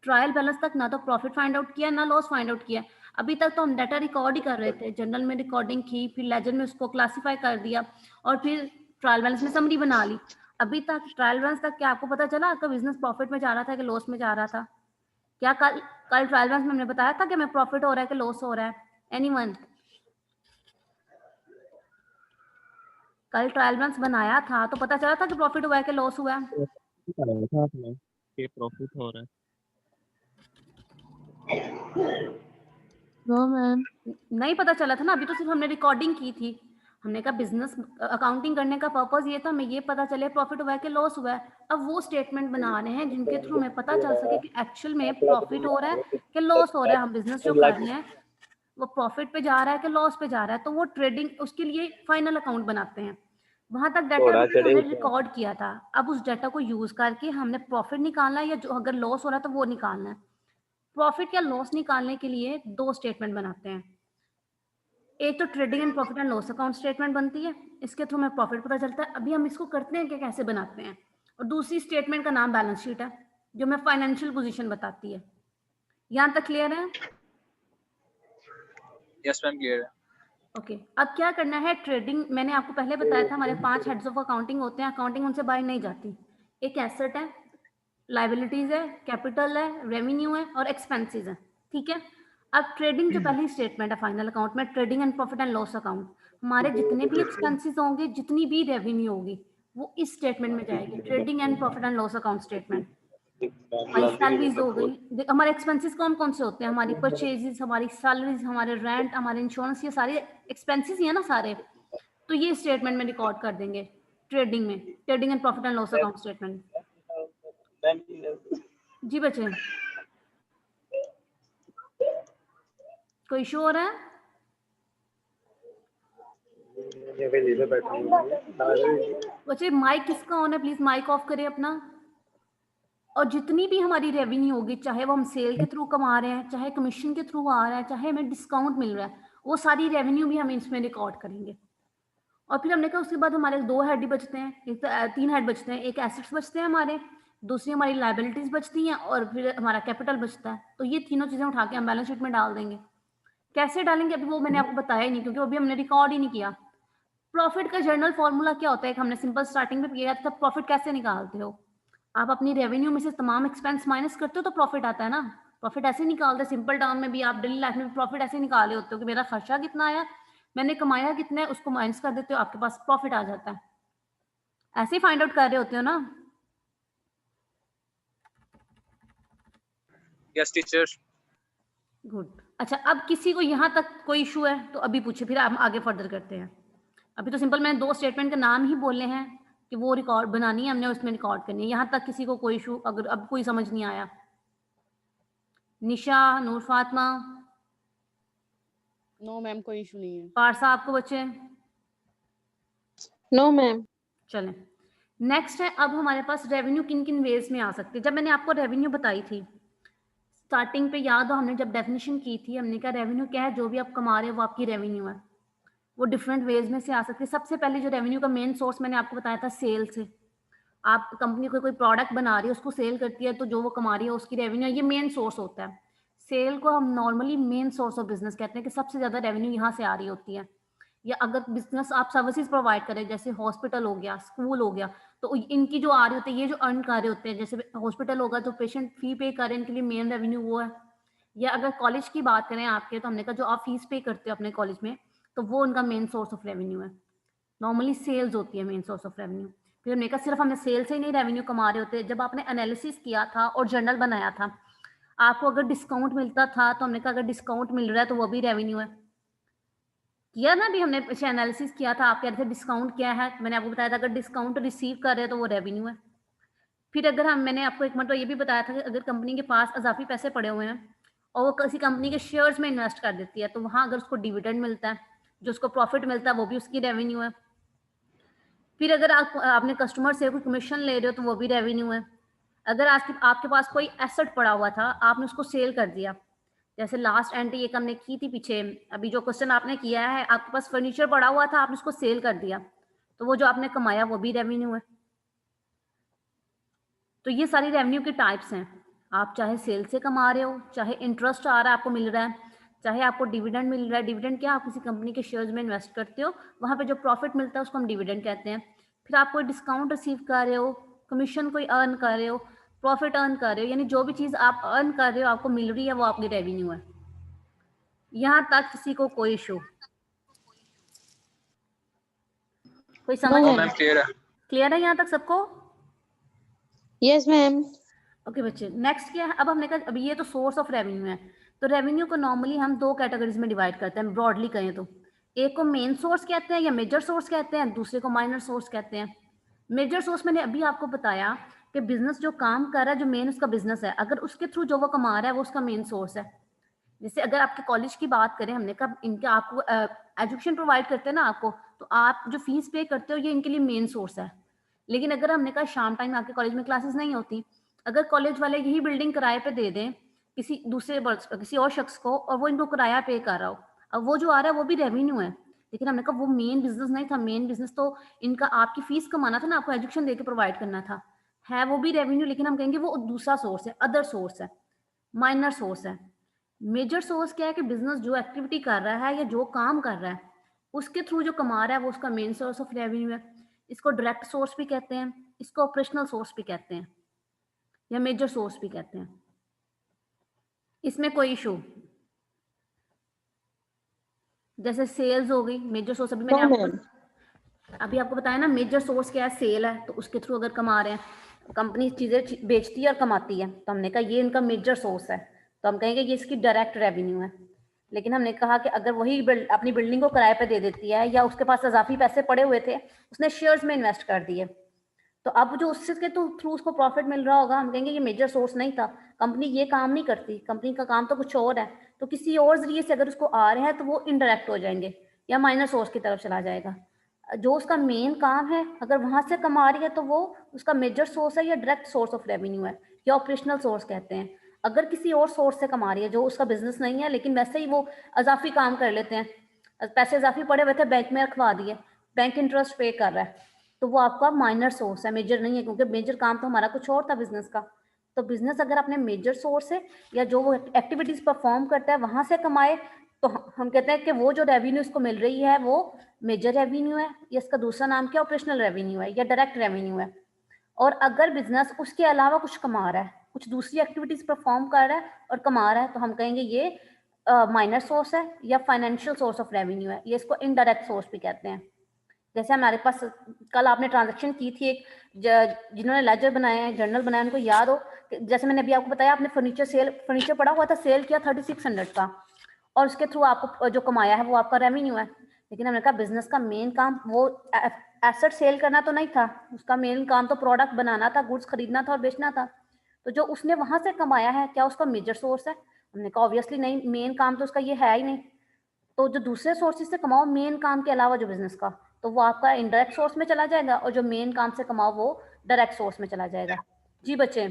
ट्रायल बैलेंस तक ना तो प्रॉफिट फाइंड आउट किया ना लॉस फाइंड आउट किया। अभी तक तो हम डाटा रिकॉर्ड ही कर रहे थे, जर्नल में रिकॉर्डिंग की, फिर लेजर में उसको क्लासिफाई कर दिया और फिर ट्रायल बैलेंस में समरी बना ली। अभी तक ट्रायल बैलेंस तक क्या आपको पता चला आपका बिजनेस प्रॉफिट में जा रहा था कि लॉस में जा रहा था? क्या कल ट्रायल बैलेंस में हमने बताया था कि हमें प्रॉफिट हो रहा है कि लॉस हो रहा है? एनीवन? कल ट्रायल बैलेंस बनाया था तो पता चला था कि प्रॉफिट हुआ है कि लॉस हुआ है? बताया था आपने कि प्रॉफिट हो रहा है। No ma'am. नहीं पता चला था ना, अभी तो सिर्फ हमने रिकॉर्डिंग की थी। हमने कहा बिजनेस अकाउंटिंग करने का पर्पस ये था हमें ये पता चले प्रॉफिट हुआ है कि लॉस हुआ है। अब वो स्टेटमेंट बना रहे हैं जिनके थ्रू हमें पता चल सके कि एक्चुअल में प्रॉफिट हो रहा है कि लॉस हो रहा है। हम बिजनेस जो कर रहे हैं वो प्रॉफिट पे जा रहा है कि लॉस पे जा रहा है, तो वो ट्रेडिंग उसके लिए फाइनल अकाउंट बनाते हैं। वहां तक डाटा हमने रिकॉर्ड किया था, अब उस डाटा को यूज करके हमने प्रॉफिट निकालना है या जो अगर लॉस हो रहा है तो वो निकालना है। प्रॉफिट या लॉस निकालने के लिए दो स्टेटमेंट बनाते हैं, एक तो trading and profit and loss account statement बनती है, इसके थ्रू हमें प्रॉफिट पता चलता है। अभी हम इसको करते हैं कि कैसे बनाते हैं। और दूसरी स्टेटमेंट का नाम बैलेंस शीट है जो हमें फाइनेंशियल पोजीशन बताती है। यहाँ तक क्लियर है? यस मैम, क्लियर है। ओके, अब क्या करना है? ट्रेडिंग मैंने आपको पहले बताया था हमारे 5 हेड्स ऑफ अकाउंटिंग होते हैं, अकाउंटिंग उनसे बाहर नहीं जाती। एक एसेट है, लाइबिलिटीज है, कैपिटल है, रेवेन्यू है और एक्सपेंसेस है। ठीक है, अब ट्रेडिंग जो पहली स्टेटमेंट है फाइनल अकाउंट में, trading and profit and loss account, हमारे जितने भी एक्सपेंसेस होंगे, जितनी भी रेवेन्यू होगी, वो इस स्टेटमेंट में जाएगी, trading and profit and loss account statement. हमारी सैलरीज हो गई, हमारे एक्सपेंसेस कौन कौन से होते हैं? हमारी परचेजेस, हमारी सैलरीज, हमारे रेंट, हमारे इंश्योरेंस, ये सारे एक्सपेंसेस ही है ना सारे। तो ये स्टेटमेंट में रिकॉर्ड कर देंगे ट्रेडिंग में, trading and profit and loss account statement. जी बच्चे, कोई इशू हो रहा है? बच्चे माइक किसका ऑन है? प्लीज माइक ऑफ करें अपना। और जितनी भी हमारी रेवेन्यू होगी, चाहे वो हम सेल के थ्रू कमा रहे हैं, चाहे कमीशन के थ्रू आ रहा है, चाहे हमें डिस्काउंट मिल रहा है, वो सारी रेवेन्यू भी हम इसमें रिकॉर्ड करेंगे। और फिर हमने कहा उसके बाद हमारे 2 हेड ही बचते हैं, एक तो 3 हेड बचते हैं, एक एसेट्स बचते हैं हमारे, दूसरी हमारी लाइबिलिटीज बचती हैं और फिर हमारा कैपिटल बचता है। तो ये तीनों चीजें उठा के हम बैलेंस शीट में डाल देंगे। कैसे डालेंगे अभी वो मैंने आपको बताया ही नहीं, क्योंकि अभी हमने रिकॉर्ड ही नहीं किया। प्रॉफिट का जर्नल फॉर्मूला क्या होता है? हमने सिंपल स्टार्टिंग में किया था। प्रॉफिट कैसे निकालते हो? आप अपनी रेवेन्यू में से तमाम एक्सपेंस माइनस करते हो तो प्रॉफिट आता है ना। प्रॉफिट ऐसे निकालते हैं सिंपल टर्म में भी, आप डेली लाइफ में भी प्रॉफिट ऐसे निकाले होते हो कि मेरा खर्चा कितना आया, मैंने कमाया कितना है, उसको माइनस कर देते हो, आपके पास प्रॉफिट आ जाता है। ऐसे ही फाइंड आउट कर रहे होते हो ना? Yes teacher. गुड। अच्छा, अब किसी को यहाँ तक कोई इशू है तो अभी पूछे, फिर हम आगे फर्दर करते हैं। अभी तो सिंपल मैंने 2 स्टेटमेंट के नाम ही बोले हैं कि वो रिकॉर्ड बनानी है हमने, उसमें रिकॉर्ड करनी है। यहाँ तक किसी को कोई इशू अगर अब कोई समझ नहीं आया? निशा, नूर फातिमा? नो मैम, कोई इशू नहीं है। पारसा आपको बच्चे? No ma'am. चलें, नेक्स्ट है अब हमारे पास रेवेन्यू किन किन वेज में आ सकती है। जब मैंने आपको रेवेन्यू बताई थी स्टार्टिंग पे, याद हो हमने जब डेफिनेशन की थी, हमने कहा रेवेन्यू क्या है? जो भी आप कमा रहे हो वो आपकी रेवेन्यू है। वो डिफरेंट वेज में से आ सकती है। सबसे पहले जो रेवेन्यू का मेन सोर्स मैंने आपको बताया था सेल से। आप कंपनी कोई प्रोडक्ट बना रही है, उसको सेल करती है, तो जो वो कमा रही है उसकी रेवेन्यू, ये मेन सोर्स होता है। सेल को हम normally main source of business कहते हैं कि सबसे ज्यादा रेवेन्यू यहाँ से आ रही होती है। या अगर बिजनेस आप सर्विसेज प्रोवाइड करें, जैसे हॉस्पिटल हो गया, स्कूल हो गया, तो इनकी जो आ रही होती है, ये जो अर्न कर रहे होते हैं, जैसे हॉस्पिटल होगा तो पेशेंट फी पे कर रहे हैं, इनके लिए मेन रेवेन्यू वो है। या अगर कॉलेज की बात करें आपके, तो हमने कहा जो आप फीस पे करते हो अपने कॉलेज में, तो वो उनका मेन सोर्स ऑफ रेवेन्यू है। नॉर्मली सेल्स होती है मेन सोर्स ऑफ रेवेन्यू। फिर हमने कहा सिर्फ हमने सेल से ही नहीं रेवेन्यू कमा रहे होते। जब आपने एनालिसिस किया था और जर्नल बनाया था, आपको अगर डिस्काउंट मिलता था तो हमने कहा अगर डिस्काउंट मिल रहा है तो वो भी रेवेन्यू है। किया ना, भी हमने एनालिसिस किया था, आप कह रहे थे डिस्काउंट क्या है, मैंने आपको बताया था अगर डिस्काउंट रिसीव कर रहे हैं तो वो रेवेन्यू है। फिर अगर मैंने आपको एक मतलब ये भी बताया था कि अगर कंपनी के पास अजाफी पैसे पड़े हुए हैं और वो किसी कंपनी के शेयर्स में इन्वेस्ट कर देती है, तो वहां अगर उसको डिविडेंड मिलता है, जो उसको प्रॉफिट मिलता है, वो भी उसकी रेवेन्यू है। फिर अगर आपने कस्टमर से कोई कमीशन ले रहे हो तो वो भी रेवेन्यू है। अगर आपके पास कोई एसेट पड़ा हुआ था, आपने उसको सेल कर दिया, जैसे लास्ट एंट्री एक हमने की थी पीछे, अभी जो क्वेश्चन आपने किया है, आपके पास फर्नीचर पड़ा हुआ था, आपने उसको सेल कर दिया, तो वो जो आपने कमाया वो भी रेवेन्यू है। तो ये सारी रेवेन्यू के टाइप्स हैं। आप चाहे सेल से कमा रहे हो, चाहे इंटरेस्ट आ रहा है आपको मिल रहा है, चाहे आपको डिविडेंड मिल रहा है। डिविडेंड क्या, आप किसी कंपनी के शेयर्स में इन्वेस्ट करते हो, वहां पे जो प्रॉफिट मिलता है उसको हम डिविडेंड कहते हैं। फिर आप कोई डिस्काउंट रिसीव कर रहे हो, कमीशन कोई अर्न कर रहे हो, प्रॉफिट अर्न कर रहे हो, यानी जो भी चीज आप अर्न कर रहे हो आपको मिल रही है वो आपकी रेवेन्यू है। यहाँ तक किसी को कोई इशू, कोई समझ? No, मैम क्लियर है। क्लियर है यहाँ तक सबको? Yes ma'am. ओके बच्चे, नेक्स्ट क्या है? अब हमने कहा अभी ये तो सोर्स ऑफ रेवेन्यू है। तो रेवेन्यू को नॉर्मली हम दो कैटेगरीज में डिवाइड करते हैं, ब्रॉडली कहें तो। एक को मेन सोर्स कहते हैं या मेजर सोर्स कहते हैं, दूसरे को माइनर सोर्स कहते हैं। मेजर सोर्स मैंने अभी आपको बताया कि बिजनेस जो काम कर रहा है, जो मेन उसका बिजनेस है, अगर उसके थ्रू जो वो कमा रहा है वो उसका मेन सोर्स है। जैसे अगर आपके कॉलेज की बात करें, हमने कहा इनके आपको एजुकेशन प्रोवाइड करते हैं ना आपको, तो आप जो फीस पे करते हो ये इनके लिए मेन सोर्स है। लेकिन अगर हमने कहा शाम टाइम आपके कॉलेज में क्लासेस नहीं होती, अगर कॉलेज वाले यही बिल्डिंग किराए पे दे दें किसी और शख्स को, और वो इनको किराया पे कर रहा हो, अब वो जो आ रहा है वो भी रेवेन्यू है। लेकिन हमने कहा वो मेन बिजनेस नहीं था। मेन बिजनेस तो इनका आपकी फीस कमाना था ना, आपको एजुकेशन देके प्रोवाइड करना था, है वो भी रेवेन्यू, लेकिन हम कहेंगे वो दूसरा सोर्स है, अदर सोर्स है, माइनर सोर्स है। मेजर सोर्स क्या है कि बिजनेस जो एक्टिविटी कर रहा है या जो काम कर रहा है उसके थ्रू जो कमा रहा है वो उसका मेन सोर्स ऑफ रेवेन्यू है। इसको डायरेक्ट सोर्स भी कहते हैं, इसको ऑपरेशनल सोर्स भी कहते हैं, या मेजर सोर्स भी कहते हैं। इसमें कोई इशू? जैसे सेल्स हो गई मेजर सोर्स, अभी आपको बताया ना मेजर सोर्स क्या है, सेल है, तो उसके थ्रू अगर कमा रहे हैं, कंपनी चीजें बेचती है और कमाती है, तो हमने कहा ये इनका मेजर सोर्स है, तो हम कहेंगे ये इसकी डायरेक्ट रेवेन्यू है। लेकिन हमने कहा कि अगर वही अपनी बिल्डिंग को किराए पे दे देती है, या उसके पास इजाफी पैसे पड़े हुए थे उसने शेयर्स में इन्वेस्ट कर दिए, तो अब जो उसके थ्रू उसको प्रॉफिट मिल रहा होगा, हम कहेंगे ये मेजर सोर्स नहीं था। कंपनी ये काम नहीं करती, कंपनी का काम तो कुछ और है, तो किसी और जरिए से अगर उसको आ रहे हैं तो वो इनडायरेक्ट हो जाएंगे या माइनर सोर्स की तरफ चला जाएगा। जो उसका मेन काम है अगर वहां से कमा रही है तो वो उसका मेजर सोर्स है या डायरेक्ट सोर्स ऑफ रेवेन्यू है, या ऑपरेशनल सोर्स कहते हैं। अगर किसी और सोर्स से कमा रही है जो उसका बिजनेस नहीं है, लेकिन वैसे ही वो इजाफी काम कर लेते हैं, पैसे इजाफी पड़े हुए थे बैंक में रखवा दिए, बैंक इंटरेस्ट पे कर रहा है, तो वो आपका माइनर सोर्स है, मेजर नहीं है, क्योंकि मेजर काम तो हमारा कुछ और था बिजनेस का। तो बिजनेस अगर अपने मेजर सोर्स है या जो वो एक्टिविटीज परफॉर्म करता है वहां से कमाए, तो हम कहते हैं कि वो जो रेवेन्यू इसको मिल रही है वो मेजर रेवेन्यू है, या इसका दूसरा नाम क्या, ऑपरेशनल रेवेन्यू है या डायरेक्ट रेवेन्यू है। और अगर बिजनेस उसके अलावा कुछ कमा रहा है, कुछ दूसरी एक्टिविटीज परफॉर्म कर रहा है और कमा रहा है, तो हम कहेंगे ये माइनर सोर्स है या फाइनेंशियल सोर्स ऑफ रेवेन्यू है, ये इसको इनडायरेक्ट सोर्स भी कहते हैं। जैसे हमारे पास कल आपने ट्रांजैक्शन की थी एक, जिन्होंने लेजर बनाया है, जर्नल बनाया, उनको याद हो, जैसे मैंने अभी आपको बताया, आपने फर्नीचर पड़ा हुआ था, सेल किया 3600 का, और उसके थ्रू आपको जो कमाया है वो आपका रेवेन्यू है। लेकिन हमने कहा बिजनेस का मेन काम वो एसेट सेल करना तो नहीं था, उसका मेन काम तो प्रोडक्ट बनाना था, गुड्स खरीदना था और बेचना था। तो जो उसने वहां से कमाया है क्या उसका मेजर सोर्स है? हमने कहा ऑब्वियसली नहीं, मेन काम तो उसका ये है ही नहीं। तो जो दूसरे सोर्सेज से कमाओ मेन काम के अलावा जो बिजनेस का, तो वो आपका इनडायरेक्ट सोर्स में चला जाएगा, और जो मेन काम से कमाओ वो डायरेक्ट सोर्स में चला जाएगा। जी बच्चे,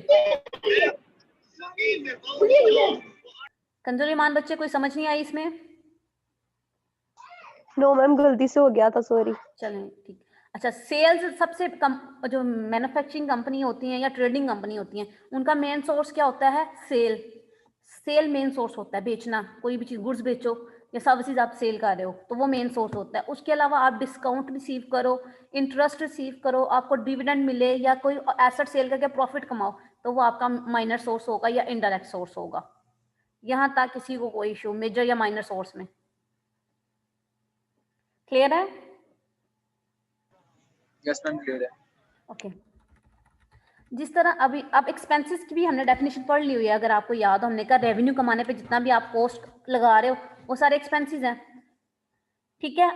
कंजूर ईमान बच्चे, कोई समझ नहीं आई इसमें? नो मैम, गलती से हो गया था, सॉरी। चलें ठीक। अच्छा, सेल्स सबसे कम, जो मैन्युफैक्चरिंग कंपनी होती हैं या ट्रेडिंग कंपनी होती हैं, उनका मेन सोर्स क्या होता है? सेल मेन सोर्स होता है, बेचना, कोई भी चीज़, गुड्स बेचो या सर्विसेज आप सेल कर रहे हो तो वो मेन सोर्स होता है। उसके अलावा आप डिस्काउंट रिसीव करो, इंटरेस्ट रिसीव करो, आपको डिविडेंड मिले या कोई एसेट सेल करके प्रॉफिट कमाओ, तो वो आपका माइनर सोर्स होगा या इनडायरेक्ट सोर्स होगा। यहाँ तक किसी को कोई इशू मेजर या माइनर सोर्स में? क्लियर है? यस मैम क्लियर है। ओके। जिस तरह अभी अब एक्सपेंसेस की भी हमने डेफिनेशन पढ़ ली हुई है, अगर आपको याद हो, हमने कहा रेवेन्यू कमाने पे जितना भी आप कॉस्ट लगा रहे हो वो सारे एक्सपेंसेस हैं, ठीक है।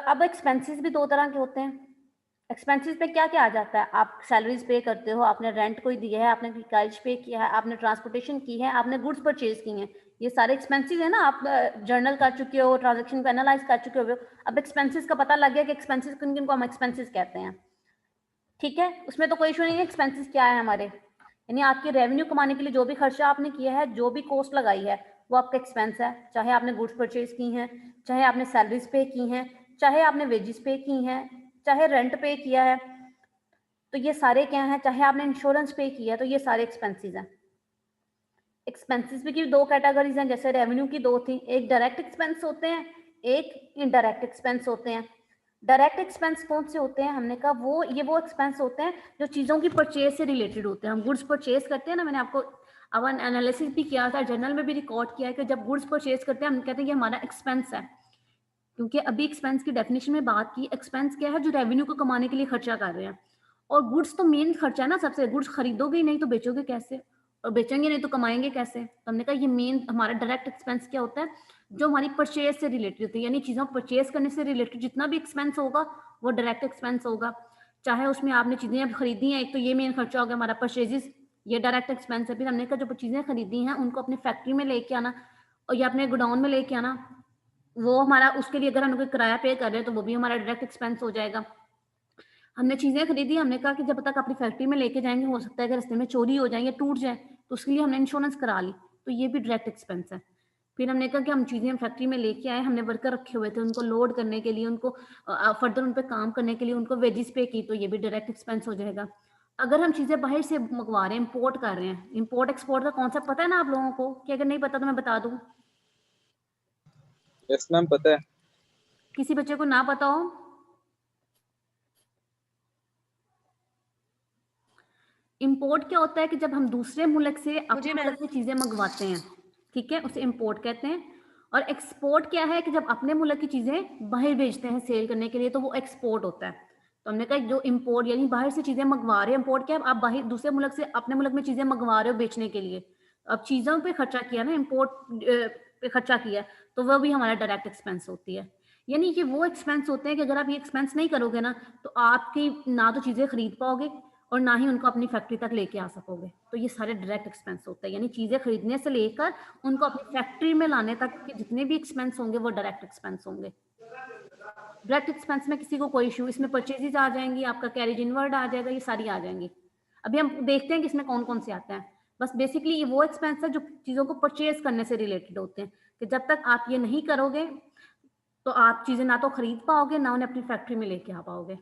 अब एक्सपेंसेस भी दो तरह के होते हैं। एक्सपेंसेस पे क्या क्या आ जाता है? आप सैलरीज पे करते हो, आपने रेंट कोई दिया है, आपने काइज पे किया है, आपने ट्रांसपोर्टेशन की है, आपने गुड्स परचेज की हैं, ये सारे एक्सपेंसेस है ना, आप जर्नल कर चुके हो, ट्रांजैक्शन को एनालाइज कर चुके हो, अब एक्सपेंसेस का पता लग गया कि एक्सपेंसेस किन किन को हम एक्सपेंसेस कहते हैं। ठीक है, उसमें तो कोई इशू नहीं है। एक्सपेंसेस क्या है हमारे, यानी आपकी रेवेन्यू कमाने के लिए जो भी खर्चा आपने किया है, जो भी कॉस्ट लगाई है, वो आपका एक्सपेंस है। चाहे आपने गुड्स परचेज की हैं, चाहे आपने सैलरीज पे की हैं, चाहे आपने वेजेस पे की हैं, चाहे रेंट पे किया है, तो ये सारे क्या हैं, चाहे आपने इंश्योरेंस पे किया है, तो ये सारे एक्सपेंसेस हैं। एक्सपेंसेस भी की दो कैटेगरीज हैं, जैसे रेवेन्यू की दो थी, एक डायरेक्ट एक्सपेंस होते हैं, एक इनडायरेक्ट एक्सपेंस होते हैं। डायरेक्ट एक्सपेंस कौन से होते हैं, हमने कहा वो एक्सपेंस होते हैं जो चीज़ों की परचेज से रिलेटेड होते हैं। हम गुड्स परचेज करते हैं ना, मैंने आपको अब एनालिसिस भी किया था, जर्नल में भी रिकॉर्ड किया है कि जब गुड्स परचेज करते हैं हम कहते हैं ये हमारा एक्सपेंस है, क्योंकि अभी एक्सपेंस की डेफिनेशन में बात की। एक्सपेंस क्या है, जो रेवेन्यू को कमाने के लिए खर्चा कर रहे हैं, और गुड्स तो मेन खर्चा है ना सबसे। गुड्स खरीदोगे ही नहीं तो बेचोगे कैसे, और बेचेंगे नहीं तो कमाएंगे कैसे। तो हमने कहा ये मेन हमारा डायरेक्ट एक्सपेंस क्या होता है, जो हमारी परचेज से रिलेटेड होती है, यानी चीज़ों परचेज करने से रिलेटेड जितना भी एक्सपेंस होगा वो डायरेक्ट एक्सपेंस होगा। चाहे उसमें आपने चीज़ें खरीदी हैं, एक तो ये मेन खर्चा हो गया हमारा परचेजेस, ये डायरेक्ट एक्सपेंस है। फिर हमने कहा जो चीज़ें खरीदी हैं उनको अपनी फैक्ट्री में लेके आना और या अपने गोडाउन में लेके आना, वो हमारा उसके लिए अगर हम कोई किराया पे कर रहे हैं तो वो भी हमारा डायरेक्ट एक्सपेंस हो जाएगा। हमने चीज़ें खरीदी, हमने कहा कि जब तक अपनी फैक्ट्री में लेके जाएंगे, हो सकता है कि रास्ते में चोरी हो जाए या टूट जाए, तो उसके लिए हमने इंश्योरेंस करा ली, तो ये भी डायरेक्ट एक्सपेंस है। फिर हमने कहा कि हम चीज़ें फैक्ट्री में लेके आए, हमने वर्कर रखे हुए थे, उनको लोड करने के लिए, उनको फर्दर उन पर काम करने के लिए उनको वेजेस पे की, तो ये भी डायरेक्ट एक्सपेंस हो जाएगा। अगर हम चीज़ें बाहर से मंगवा रहे हैं, इम्पोर्ट कर रहे हैं, इम्पोर्ट एक्सपोर्ट का कॉन्सेप्ट पता है ना आप लोगों को, कि अगर नहीं पता तो मैं बता दूँ, यस मैम पता है। किसी बच्चे को ना पता हो? इंपोर्ट क्या होता है कि जब हम दूसरे मुल्क से अपने मुल्क में चीजें मंगवाते हैं, ठीक है, उसे इंपोर्ट कहते हैं। और एक्सपोर्ट क्या है कि जब अपने मुल्क की चीजें बाहर भेजते हैं सेल करने के लिए, तो वो एक्सपोर्ट होता है। तो हमने कहा जो इंपोर्ट यानी बाहर से चीजें मंगवा रहे हैं, इंपोर्ट क्या है, आप बाहर दूसरे मुल्क से अपने मुल्क में चीजें मंगवा रहे हो बेचने के लिए, अब चीजों पे खर्चा किया ना, इंपोर्ट पे खर्चा किया, तो वह भी हमारा डायरेक्ट एक्सपेंस होती है। यानी कि वो एक्सपेंस होते हैं कि अगर आप ये एक्सपेंस नहीं करोगे ना, तो आपकी ना तो चीजें खरीद पाओगे और ना ही उनको अपनी फैक्ट्री तक लेके आ सकोगे। तो ये सारे डायरेक्ट एक्सपेंस होते हैं, यानी चीज़ें खरीदने से लेकर उनको अपनी फैक्ट्री में लाने तक के जितने भी एक्सपेंस होंगे वो डायरेक्ट एक्सपेंस होंगे। डायरेक्ट एक्सपेंस में किसी को कोई इशू, इसमें परचेजेज आ जाएंगी, आपका कैरेज इनवर्ड आ जाएगा, ये सारी आ जाएंगी। अभी हम देखते हैं कि इसमें कौन कौन से आते हैं। बस बेसिकली ये वो एक्सपेंस है जो चीज़ों को परचेज करने से रिलेटेड होते हैं, कि जब तक आप ये नहीं करोगे तो आप चीज़ें ना तो खरीद पाओगे, ना उन्हें अपनी फैक्ट्री में लेके आ पाओगे।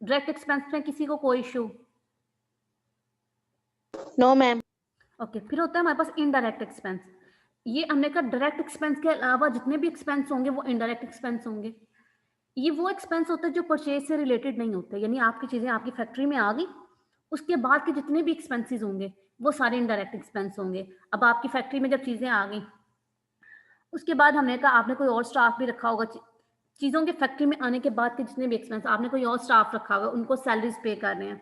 डायरेक्ट एक्सपेंस में किसी को कोई इशू? No ma'am. ओके, फिर होता है हमारे पास इनडायरेक्ट एक्सपेंस। ये हमने कहा डायरेक्ट एक्सपेंस के अलावा जितने भी एक्सपेंस होंगे वो इनडायरेक्ट एक्सपेंस होंगे। ये वो एक्सपेंस होते हैं जो परचेज से रिलेटेड नहीं होते, यानी आपकी चीज़ें आपकी फैक्ट्री में आ गई, उसके बाद के जितने भी एक्सपेंसेस होंगे वो सारे इनडायरेक्ट एक्सपेंस होंगे। अब आपकी फैक्ट्री में जब चीज़ें आ गई, उसके बाद हमने कहा आपने कोई और स्टाफ भी रखा होगा, चीज़ों के फैक्ट्री में आने के बाद के जितने भी एक्सपेंस, आपने कोई और स्टाफ रखा होगा, उनको सैलरीज पे कर रहे हैं,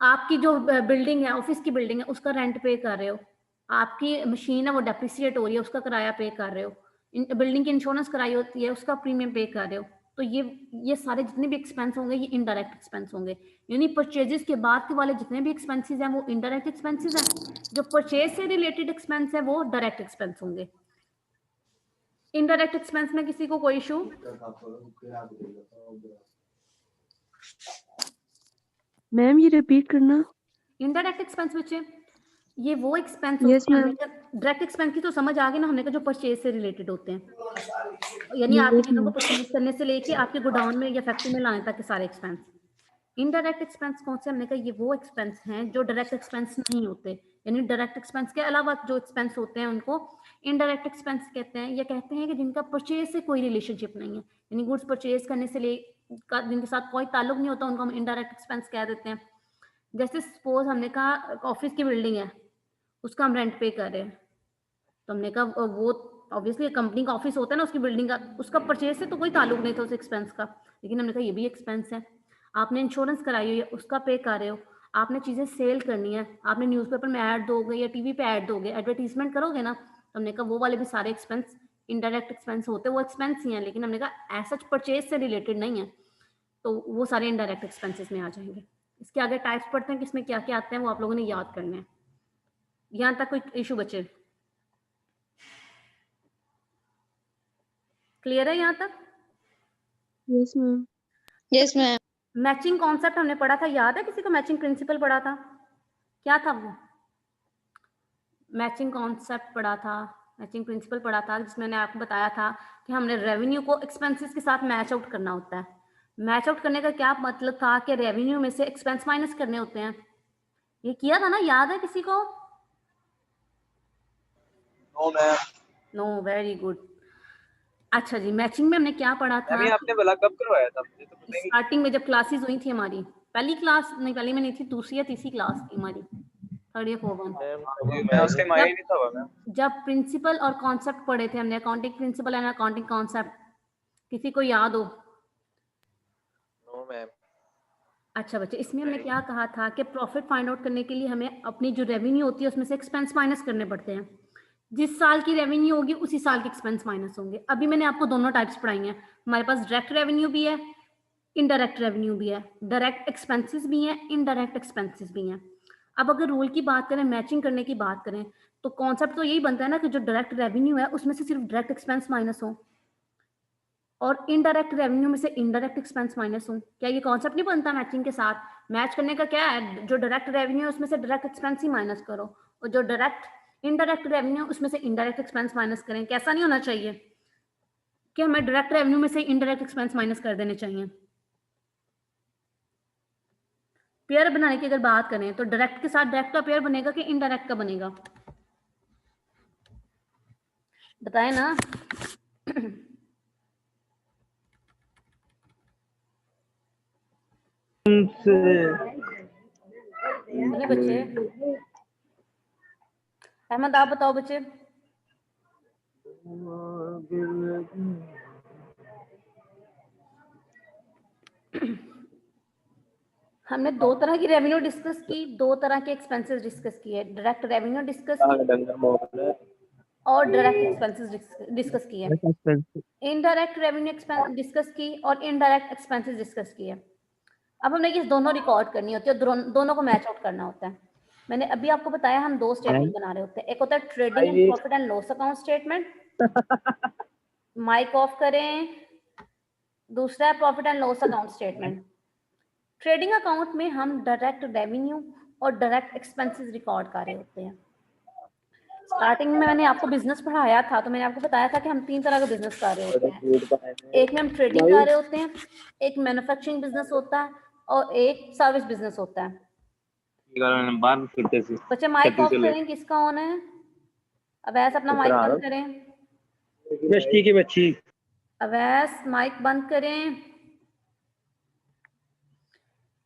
आपकी जो बिल्डिंग है, ऑफिस की बिल्डिंग है, उसका रेंट पे कर रहे हो, आपकी मशीन है वो डेप्रिसिएट हो रही है, उसका किराया पे कर रहे हो, बिल्डिंग की इंश्योरेंस कराई होती है, उसका प्रीमियम पे कर रहे हो। तो ये सारे जितने भी एक्सपेंस होंगे ये इनडायरेक्ट एक्सपेंस होंगे, यानी परचेजेस के बाद के वाले जितने भी एक्सपेंसेस हैं वो इनडायरेक्ट एक्सपेंसेस हैं, जो परचेज से रिलेटेड एक्सपेंस है वो डायरेक्ट एक्सपेंस होंगे। इनडायरेक्ट एक्सपेंस में किसी को कोई इशू? मैम ये रिपीट करना। इनडायरेक्ट एक्सपेंस बच्चे ये वो एक्सपेंस Yes, होते हैं, ma'am. डायरेक्ट एक्सपेंस की तो समझ आ गई ना, हमने कहा जो परचेज से रिलेटेड होते हैं, यानी आपकी चीज़ों को परचेज करने से लेके आपके गोडाउन में या फैक्ट्री में लाने तक के सारे एक्सपेंस। इनडायरेक्ट एक्सपेंस कौन से, हमने कहा ये वो एक्सपेंस हैं जो डायरेक्ट एक्सपेंस नहीं होते, यानी डायरेक्ट एक्सपेंस के अलावा जो एक्सपेंस होते हैं उनको इनडायरेक्ट एक्सपेंस कहते हैं, या कहते हैं कि जिनका परचेज से कोई रिलेशनशिप नहीं है, यानी गुड्स परचेज करने से जिनके साथ कोई ताल्लुक नहीं होता, उनको हम इनडायरेक्ट एक्सपेंस कह देते हैं। जैसे सपोज हमने कहा ऑफिस की बिल्डिंग है, उसका हम रेंट पे कर रहे हैं, तो हमने कहा वो ऑब्वियसली कंपनी का ऑफिस होता है ना, उसकी बिल्डिंग का, उसका परचेज से तो कोई ताल्लुक नहीं था उस एक्सपेंस का, लेकिन हमने कहा ये भी एक्सपेंस है। आपने इंश्योरेंस कराई हुई है, उसका पे कर रहे हो, आपने चीज़ें सेल करनी है, आपने न्यूज़पेपर में ऐड दोगे या टीवी पे ऐड दोगे, एडवर्टीजमेंट करोगे ना, तो हमने कहा वो वाले भी सारे एक्सपेंस इनडायरेक्ट एक्सपेंस होते हैं, वो एक्सपेंस ही हैं, लेकिन हमने कहा ऐसा परचेज से रिलेटेड नहीं है, तो वो सारे इनडायरेक्ट एक्सपेंसेस में आ जाएंगे। इसके आगे टाइप्स पढ़ते हैं, किसमें क्या क्या आते हैं वो आप लोगों ने याद करने हैं। यहाँ तक कोई इशू बचे? क्लियर है यहाँ तक? Yes ma'am. Yes, ma'am. Matching concept हमने पढ़ा था, याद है किसी को? मैचिंग प्रिंसिपल पढ़ा था, क्या था वो? मैचिंग कॉन्सेप्ट पढ़ा था, मैचिंग प्रिंसिपल पढ़ा था, जिसमें मैंने आपको बताया था कि हमने रेवेन्यू को एक्सपेंसेस के साथ मैच आउट करना होता है। मैच आउट करने का क्या मतलब था कि रेवेन्यू में से एक्सपेंस माइनस करने होते हैं। ये किया था ना, याद है किसी को? No ma'am. No, very good. अच्छा जी, मैचिंग में हमने क्या पढ़ा था? मैम ये आपने भला कब करवाया था, मुझे तो पता ही नहीं। स्टार्टिंग में जब क्लासेस हुई थी हमारी, पहली क्लास नहीं, पहली में नहीं थी, दूसरी या तीसरी क्लास थी हमारी, थर्ड या फोर्थ। मैं उस टाइम आया ही नहीं था मैम। जब प्रिंसिपल और कॉन्सेप्ट पढ़े थे हमने, accounting principle and accounting concept, किसी को याद हो? No ma'am. अच्छा बच्चे, इसमें हमने क्या कहा था कि प्रॉफिट फाइंड आउट करने के लिए हमें अपनी जो रेवेन्यू होती है उसमें से एक्सपेंस माइनस करने पड़ते हैं। जिस साल की रेवेन्यू होगी उसी साल के एक्सपेंस माइनस होंगे। अभी मैंने आपको दोनों टाइप्स पढ़ाई हैं। हमारे पास डायरेक्ट रेवेन्यू भी है, इनडायरेक्ट रेवेन्यू भी है, डायरेक्ट एक्सपेंसेस भी हैं, इनडायरेक्ट एक्सपेंसेस भी हैं। अब अगर रूल की बात करें, मैचिंग करने की बात करें, तो कॉन्सेप्ट तो यही बनता है ना कि जो डायरेक्ट रेवेन्यू है उसमें से सिर्फ डायरेक्ट एक्सपेंस माइनस हो और इनडायरेक्ट रेवेन्यू में से इनडायरेक्ट एक्सपेंस माइनस हो। क्या ये कॉन्सेप्ट नहीं बनता मैचिंग के साथ? मैच करने का क्या है, जो डायरेक्ट रेवेन्यू है उसमें से डायरेक्ट एक्सपेंस ही माइनस करो और जो डायरेक्ट इनडायरेक्ट रेवेन्यू उसमें से इनडायरेक्ट एक्सपेंस माइनस करें। कैसा नहीं होना चाहिए कि हमें डायरेक्ट रेवेन्यू में से इनडायरेक्ट एक्सपेंस माइनस कर देने चाहिए। पेयर बनाने की अगर बात करें तो डायरेक्ट के साथ डायरेक्ट का पेयर बनेगा कि इनडायरेक्ट का बनेगा, बताए ना? अरे बच्चे, अहमद आप बताओ बच्चे। हमने दो तरह की रेवेन्यू डिस्कस की, दो तरह के एक्सपेंसेस डिस्कस किए, डायरेक्ट रेवेन्यू डिस्कस की और डायरेक्ट एक्सपेंसेस डिस्कस किए, इनडायरेक्ट रेवेन्यू डिस्कस की और इनडायरेक्ट एक्सपेंसेस डिस्कस किए। अब हमने ये दोनों रिकॉर्ड करनी होती है, दोनों को मैच आउट करना होता है। मैंने अभी आपको बताया हम दो स्टेटमेंट बना रहे होते हैं, एक होता है trading and profit and loss account statement, mic off करें। दूसरा है profit and loss account statement. Trading account में हम डायरेक्ट रेवेन्यू और डायरेक्ट एक्सपेंसेस रिकॉर्ड कर रहे होते हैं। स्टार्टिंग में मैंने आपको बिजनेस पढ़ाया था तो मैंने आपको बताया था कि हम तीन तरह का बिजनेस कर रहे होते हैं। एक में हम ट्रेडिंग कर रहे होते हैं, एक मैन्युफैक्चरिंग बिजनेस होता है और एक सर्विस बिजनेस होता है। बच्चे माइक ऑफ करें, किसका ऑन है? अवैस अपना माइक बंद करें। ठीक है बच्ची। अवैस माइक बंद करें।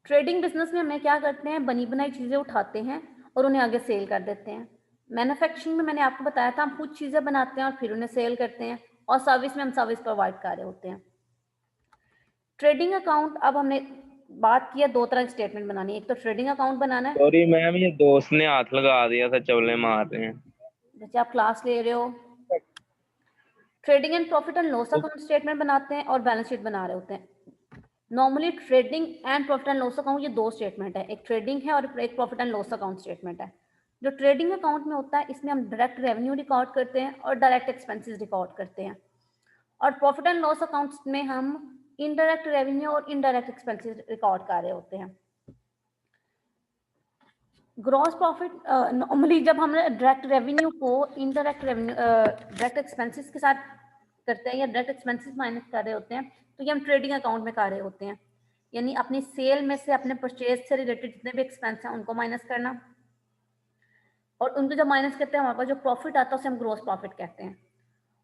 ट्रेडिंग बिजनेस में हमें क्या करते हैं, बनी बनाई चीजें उठाते हैं और उन्हें आगे सेल कर देते हैं। मैन्युफैक्चरिंग में मैंने आपको बताया था हम कुछ चीजें बनाते हैं और फिर उन्हें सेल करते हैं, और सर्विस में हम सर्विस प्रोवाइड कर रहे होते हैं। ट्रेडिंग अकाउंट, अब हमने बात की है दो तरह की स्टेटमेंट बनानी है, एक तो ट्रेडिंग अकाउंट बनाना है। सॉरी मैम, ये दोस्त ने हाथ लगा दिया था, चवले मार रहे हैं। जैसे आप क्लास ले रहे हो, trading and profit and loss account statement बनाते हैं और बैलेंस शीट बना रहे होते हैं। Normally trading and profit and loss account ये दो स्टेटमेंट है, एक ट्रेडिंग है और एक profit and loss account statement है। जो ट्रेडिंग अकाउंट में होता है इसमें हम डायरेक्ट रेवेन्यू रिकॉर्ड करते हैं और डायरेक्ट एक्सपेंसेस रिकॉर्ड करते हैं, और प्रॉफिट एंड लॉस अकाउंट्स में हम इनडायरेक्ट रेवेन्यू और इनडायरेक्ट एक्सपेंसेस रिकॉर्ड कर रहे होते हैं। ग्रॉस प्रॉफिट, नॉर्मली जब हम डायरेक्ट रेवेन्यू को इनडायरेक्ट रेवेन्यू डायरेक्ट एक्सपेंसेस के साथ करते हैं या डायरेक्ट एक्सपेंसेस माइनस कर रहे होते हैं तो ये हम ट्रेडिंग अकाउंट में कर रहे होते हैं, यानी अपनी सेल में से अपने परचेज से रिलेटेड जितने भी एक्सपेंस हैं उनको माइनस करना, और उनको जब माइनस करते हैं हमारे पास जो प्रॉफिट आता है उसे हम ग्रॉस प्रॉफिट कहते हैं।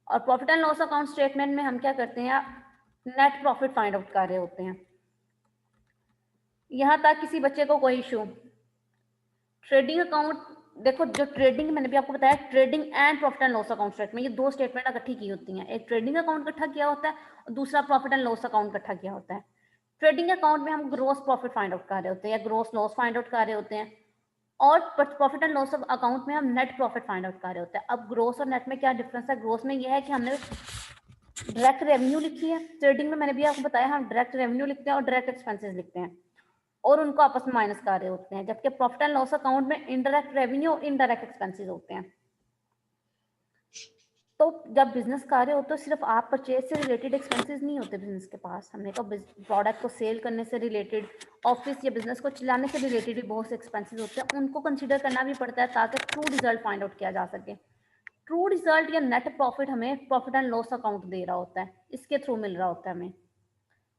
और profit and loss account statement में हम क्या करते हैं, नेट प्रॉफिट फाइंड आउट कर रहे होते हैं। यहाँ तक किसी बच्चे को कोई इशू? ट्रेडिंग अकाउंट, देखो जो ट्रेडिंग मैंने भी आपको बताया, trading and profit and loss account statement, ये दो स्टेटमेंट इकट्ठी की होती हैं। एक ट्रेडिंग अकाउंट इकट्ठा किया होता है और दूसरा प्रॉफिट एंड लॉस अकाउंट इकट्ठा किया होता है। ट्रेडिंग अकाउंट में हम ग्रोस प्रॉफिट फाइंड आउट कर रहे होते हैं या ग्रोस लॉस फाइंड आउट कर रहे होते हैं, और प्रॉफिट एंड लॉस अकाउंट में हम नेट प्रॉफिट फाइंड आउट कर रहे होते हैं। अब ग्रोस और नेट में क्या डिफरेंस है? ग्रोस में यह है कि हमने डायरेक्ट रेवेन्यू लिखी है, ट्रेडिंग में मैंने भी आपको बताया हम डायरेक्ट रेवेन्यू लिखते हैं और डायरेक्ट एक्सपेंसेस लिखते हैं और उनको आपस में माइनस कर रहे होते हैं, जबकि प्रॉफिट एंड लॉस अकाउंट में इनडायरेक्ट रेवेन्यू और इनडायरेक्ट एक्सपेंसेस होते हैं। तो जब बिजनेस कर रहे हो तो सिर्फ आप परचेज से रिलेटेड एक्सपेंसेस नहीं होते बिजनेस के पास, हमने कहा प्रोडक्ट को सेल करने से रिलेटेड, ऑफिस या बिजनेस को चलाने से रिलेटेड भी बहुत से एक्सपेंसेस होते हैं, उनको कंसीडर करना भी पड़ता है ताकि ट्रू रिजल्ट फाइंड आउट किया जा सके। ट्रू रिजल्ट या नेट प्रॉफिट हमें प्रॉफिट एंड लॉस अकाउंट दे रहा होता है, इसके थ्रू मिल रहा होता है हमें।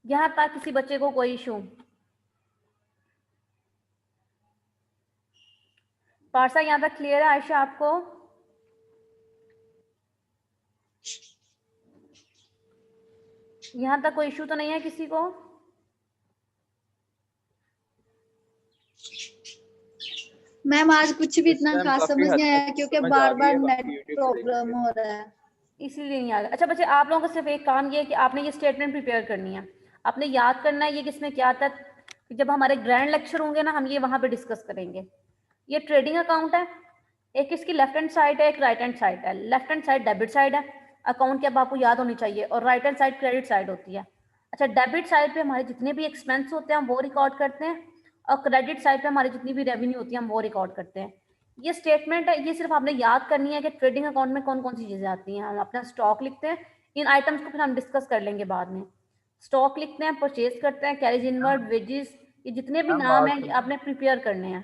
यहाँ तक किसी बच्चे को कोई इशू? पारसा यहाँ तक क्लियर है? आयशा आपको? यहाँ तक कोई इशू तो नहीं है किसी को? मैम आज कुछ भी इतना मैम खास काफी समझ हद नहीं आया तक क्योंकि समझ आ बार गई बार है, नेट बाकी YouTube से प्रॉब्लम देखेंगे। हो रहा है। इसीलिए नहीं आ रहा। अच्छा बच्चे, आप लोगों का सिर्फ एक काम ये है कि आपने ये स्टेटमेंट प्रिपेयर करनी है, आपने याद करना है ये किसमें क्या था। जब हमारे ग्रैंड लेक्चर होंगे ना, हम ये वहाँ पे डिस्कस करेंगे। ये ट्रेडिंग अकाउंट है, एक इसकी लेफ्ट हैंड साइड है, एक राइट हैंड साइड है। Left hand side debit side है अकाउंट की, अब आपको याद होनी चाहिए, और right hand side credit side होती है। अच्छा, डेबिट साइड पे हमारे जितने भी एक्सपेंस होते हैं हम वो रिकॉर्ड करते हैं, और क्रेडिट साइड पे हमारी जितनी भी रेवेन्यू होती है हम वो रिकॉर्ड करते हैं। ये स्टेटमेंट है, ये सिर्फ आपने याद करनी है कि ट्रेडिंग अकाउंट में कौन कौन सी चीजें आती हैं। हम अपना स्टॉक लिखते हैं, इन आइटम्स को फिर हम डिस्कस कर लेंगे बाद में। स्टॉक लिखते हैं, परचेज करते हैं, कैरेज इनवर्ड, वेजेस, ये जितने भी मैम नाम बात हैं सुनिए। आपने प्रिपेयर करने हैं।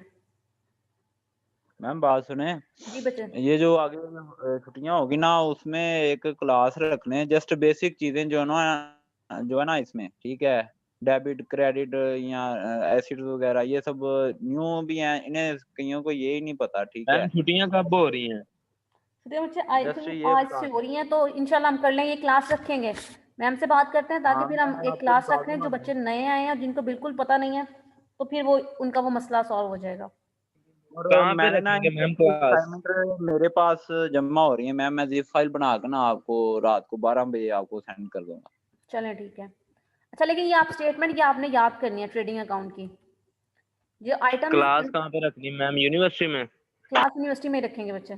मैम बात सुने, जी बच्चे। ये जो आगे छुट्टियां होगी ना, उसमें एक क्लास रखने हैं, जस्ट बेसिक चीजें जो है ना इसमें, ठीक है, डेबिट क्रेडिट या एसिड वगैरह, ये सब न्यू भी हैं, इन्हें कईयों को ये ही नहीं पता, ठीक है। मैम छुट्टियां कब हो रही हैं? तो बच्चे आई जस्ट थिंक ये आज बता से हो रही हैं, तो इंशाल्लाह हम कर लेंगे, ये क्लास रखेंगे, मैम से बात करते हैं ताकि हाँ फिर हम मैं एक आपको क्लास बता रख रहे हैं। जो दूंगा। बच्चे नए आए हैं जिनको बिल्कुल पता नहीं है, तो फिर वो उनका वो मसला सॉल्व हो जाएगा। और कहाँ पे मैंने ना रखेंगे मैम इनकी क्लास? असाइनमेंट मेरे पास जमा हो रही है मैम, मैं जिप फाइल बना के ना आपको रात को 12 बजे आपको सेंड कर दूंगा। चलें ठीक है। अच्छा, लेकिन ये आप स्टेटमेंट ये आपने याद करनी है ट्रेडिंग अकाउंट की। ये आइटम क्लास कहाँ पे रखनी मैम? यूनिवर्सिटी में? क्लास यूनिवर्सिटी में रखेंगे बच्चे।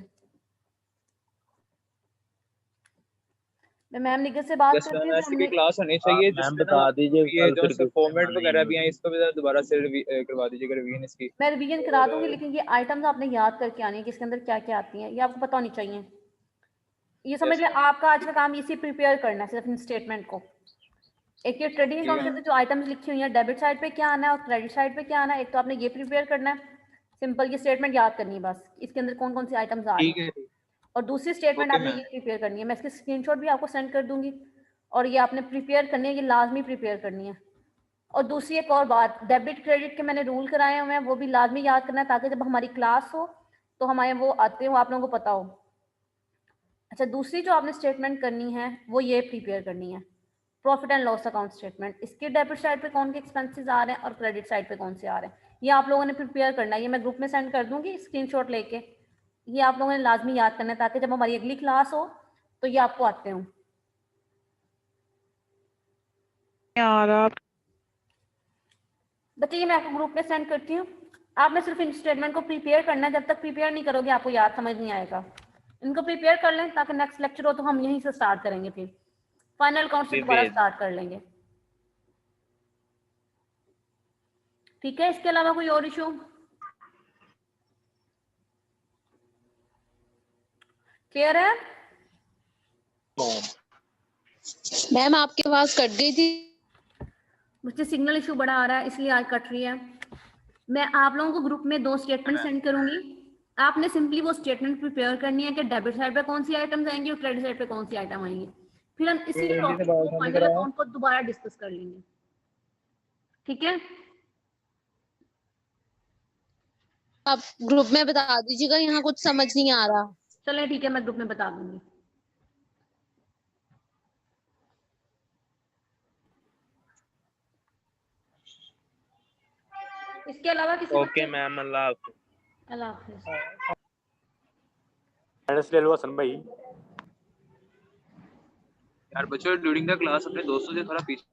मैं मैम निगत से बात जस्ट करती मैम हूँ, ऐसी भी क्लास होनी आप चाहिए मैम जिसमें ना बता दीजिए, ये कल जो फिर सब ग्रुप में फॉर्मेट बनाएंगे वगैरह भी हैं मीटिंग। इसको भी दोबारा से करवा दीजिएगा रिवीजन इसकी। मैं रिवीजन करा और दूंगी, लेकिन ये आइटम्स आपने याद करके आनी है कि इसके अंदर क्या क्या आती हैं, ये आपको पता होनी चाहिए। ये समझ यस लें मैम, आपका आज का काम इसी प्रिपेयर करना है, सिर्फ इन स्टेटमेंट को। एक ये ट्रेडिंग ठीक अकाउंट के है अंदर जो आइटम्स लिखी हुई हैं, डेबिट साइड पे क्या आना है और क्रेडिट साइड पे क्या आना है, एक तो आपने ये प्रिपेयर करना है, सिंपल ये स्टेटमेंट याद करनी है बस, इसके अंदर कौन कौन सी आइटम्स आ रही ठीक हैं। है। और दूसरी स्टेटमेंट ओके आपने मैम। ये प्रिपेयर करनी है, मैं इसकी स्क्रीनशॉट भी आपको सेंड कर दूंगी, और ये आपने प्रिपेयर करनी है, ये लाजमी प्रिपेयर करनी है। और दूसरी एक और बात, डेबिट क्रेडिट के मैंने रूल कराए हुए हैं, वो भी लाजमी याद करना है ताकि जब हमारी क्लास हो तो हमारे वो आते हो, आप लोगों को पता हो। अच्छा, दूसरी जो आपने स्टेटमेंट करनी है वो ये प्रिपेयर करनी है, profit and loss account statement. इसके डेबिट साइड पे कौन के एक्सपेंसेस आ रहे हैं और क्रेडिट साइड पे कौन से आ रहे हैं, ये आप लोगों ने प्रिपेयर करना है। ये मैं ग्रुप में सेंड कर दूंगी स्क्रीनशॉट लेके, ये आप लोगों ने लाजमी याद करना है ताकि जब हमारी अगली क्लास हो तो ये आपको आते हो। यार आप बच्चे ये मैं आपको ग्रुप में सेंड करती हूँ, आपने सिर्फ इन स्टेटमेंट को प्रिपेयर करना है। जब तक प्रिपेयर नहीं करोगे आपको याद समझ नहीं आएगा। इनको प्रिपेयर कर लें ताकि नेक्स्ट लेक्चर हो तो हम यहीं से स्टार्ट करेंगे, फिर फाइनल अकाउंट से दोबारा स्टार्ट कर लेंगे। ठीक है, इसके अलावा कोई और इशू? क्लियर है? मैम आपकी आवाज कट गई थी। मुझे सिग्नल इशू बड़ा आ रहा है इसलिए आज कट रही है। मैं आप लोगों को ग्रुप में 2 स्टेटमेंट सेंड करूंगी, आपने सिंपली वो स्टेटमेंट प्रिपेयर करनी है कि डेबिट साइड पे कौन सी आइटम्स आएंगी और क्रेडिट साइड पे कौन सी आइटम आएंगी। फिर हम इसी टॉपिक को फाइनल अकाउंट को दोबारा डिस्कस कर लेंगे। ठीक है, आप ग्रुप में बता दीजिएगा, यहाँ कुछ समझ नहीं आ रहा। चलिए ठीक है, मैं ग्रुप में बता दूंगी। इसके अलावा किसी ओके मैम, अल्लाह हाफिज़। अल्लाह हाफिज़। ले लो हसन भाई। यार बच्चों ड्यूरिंग द क्लास अपने दोस्तों से थोड़ा पीछे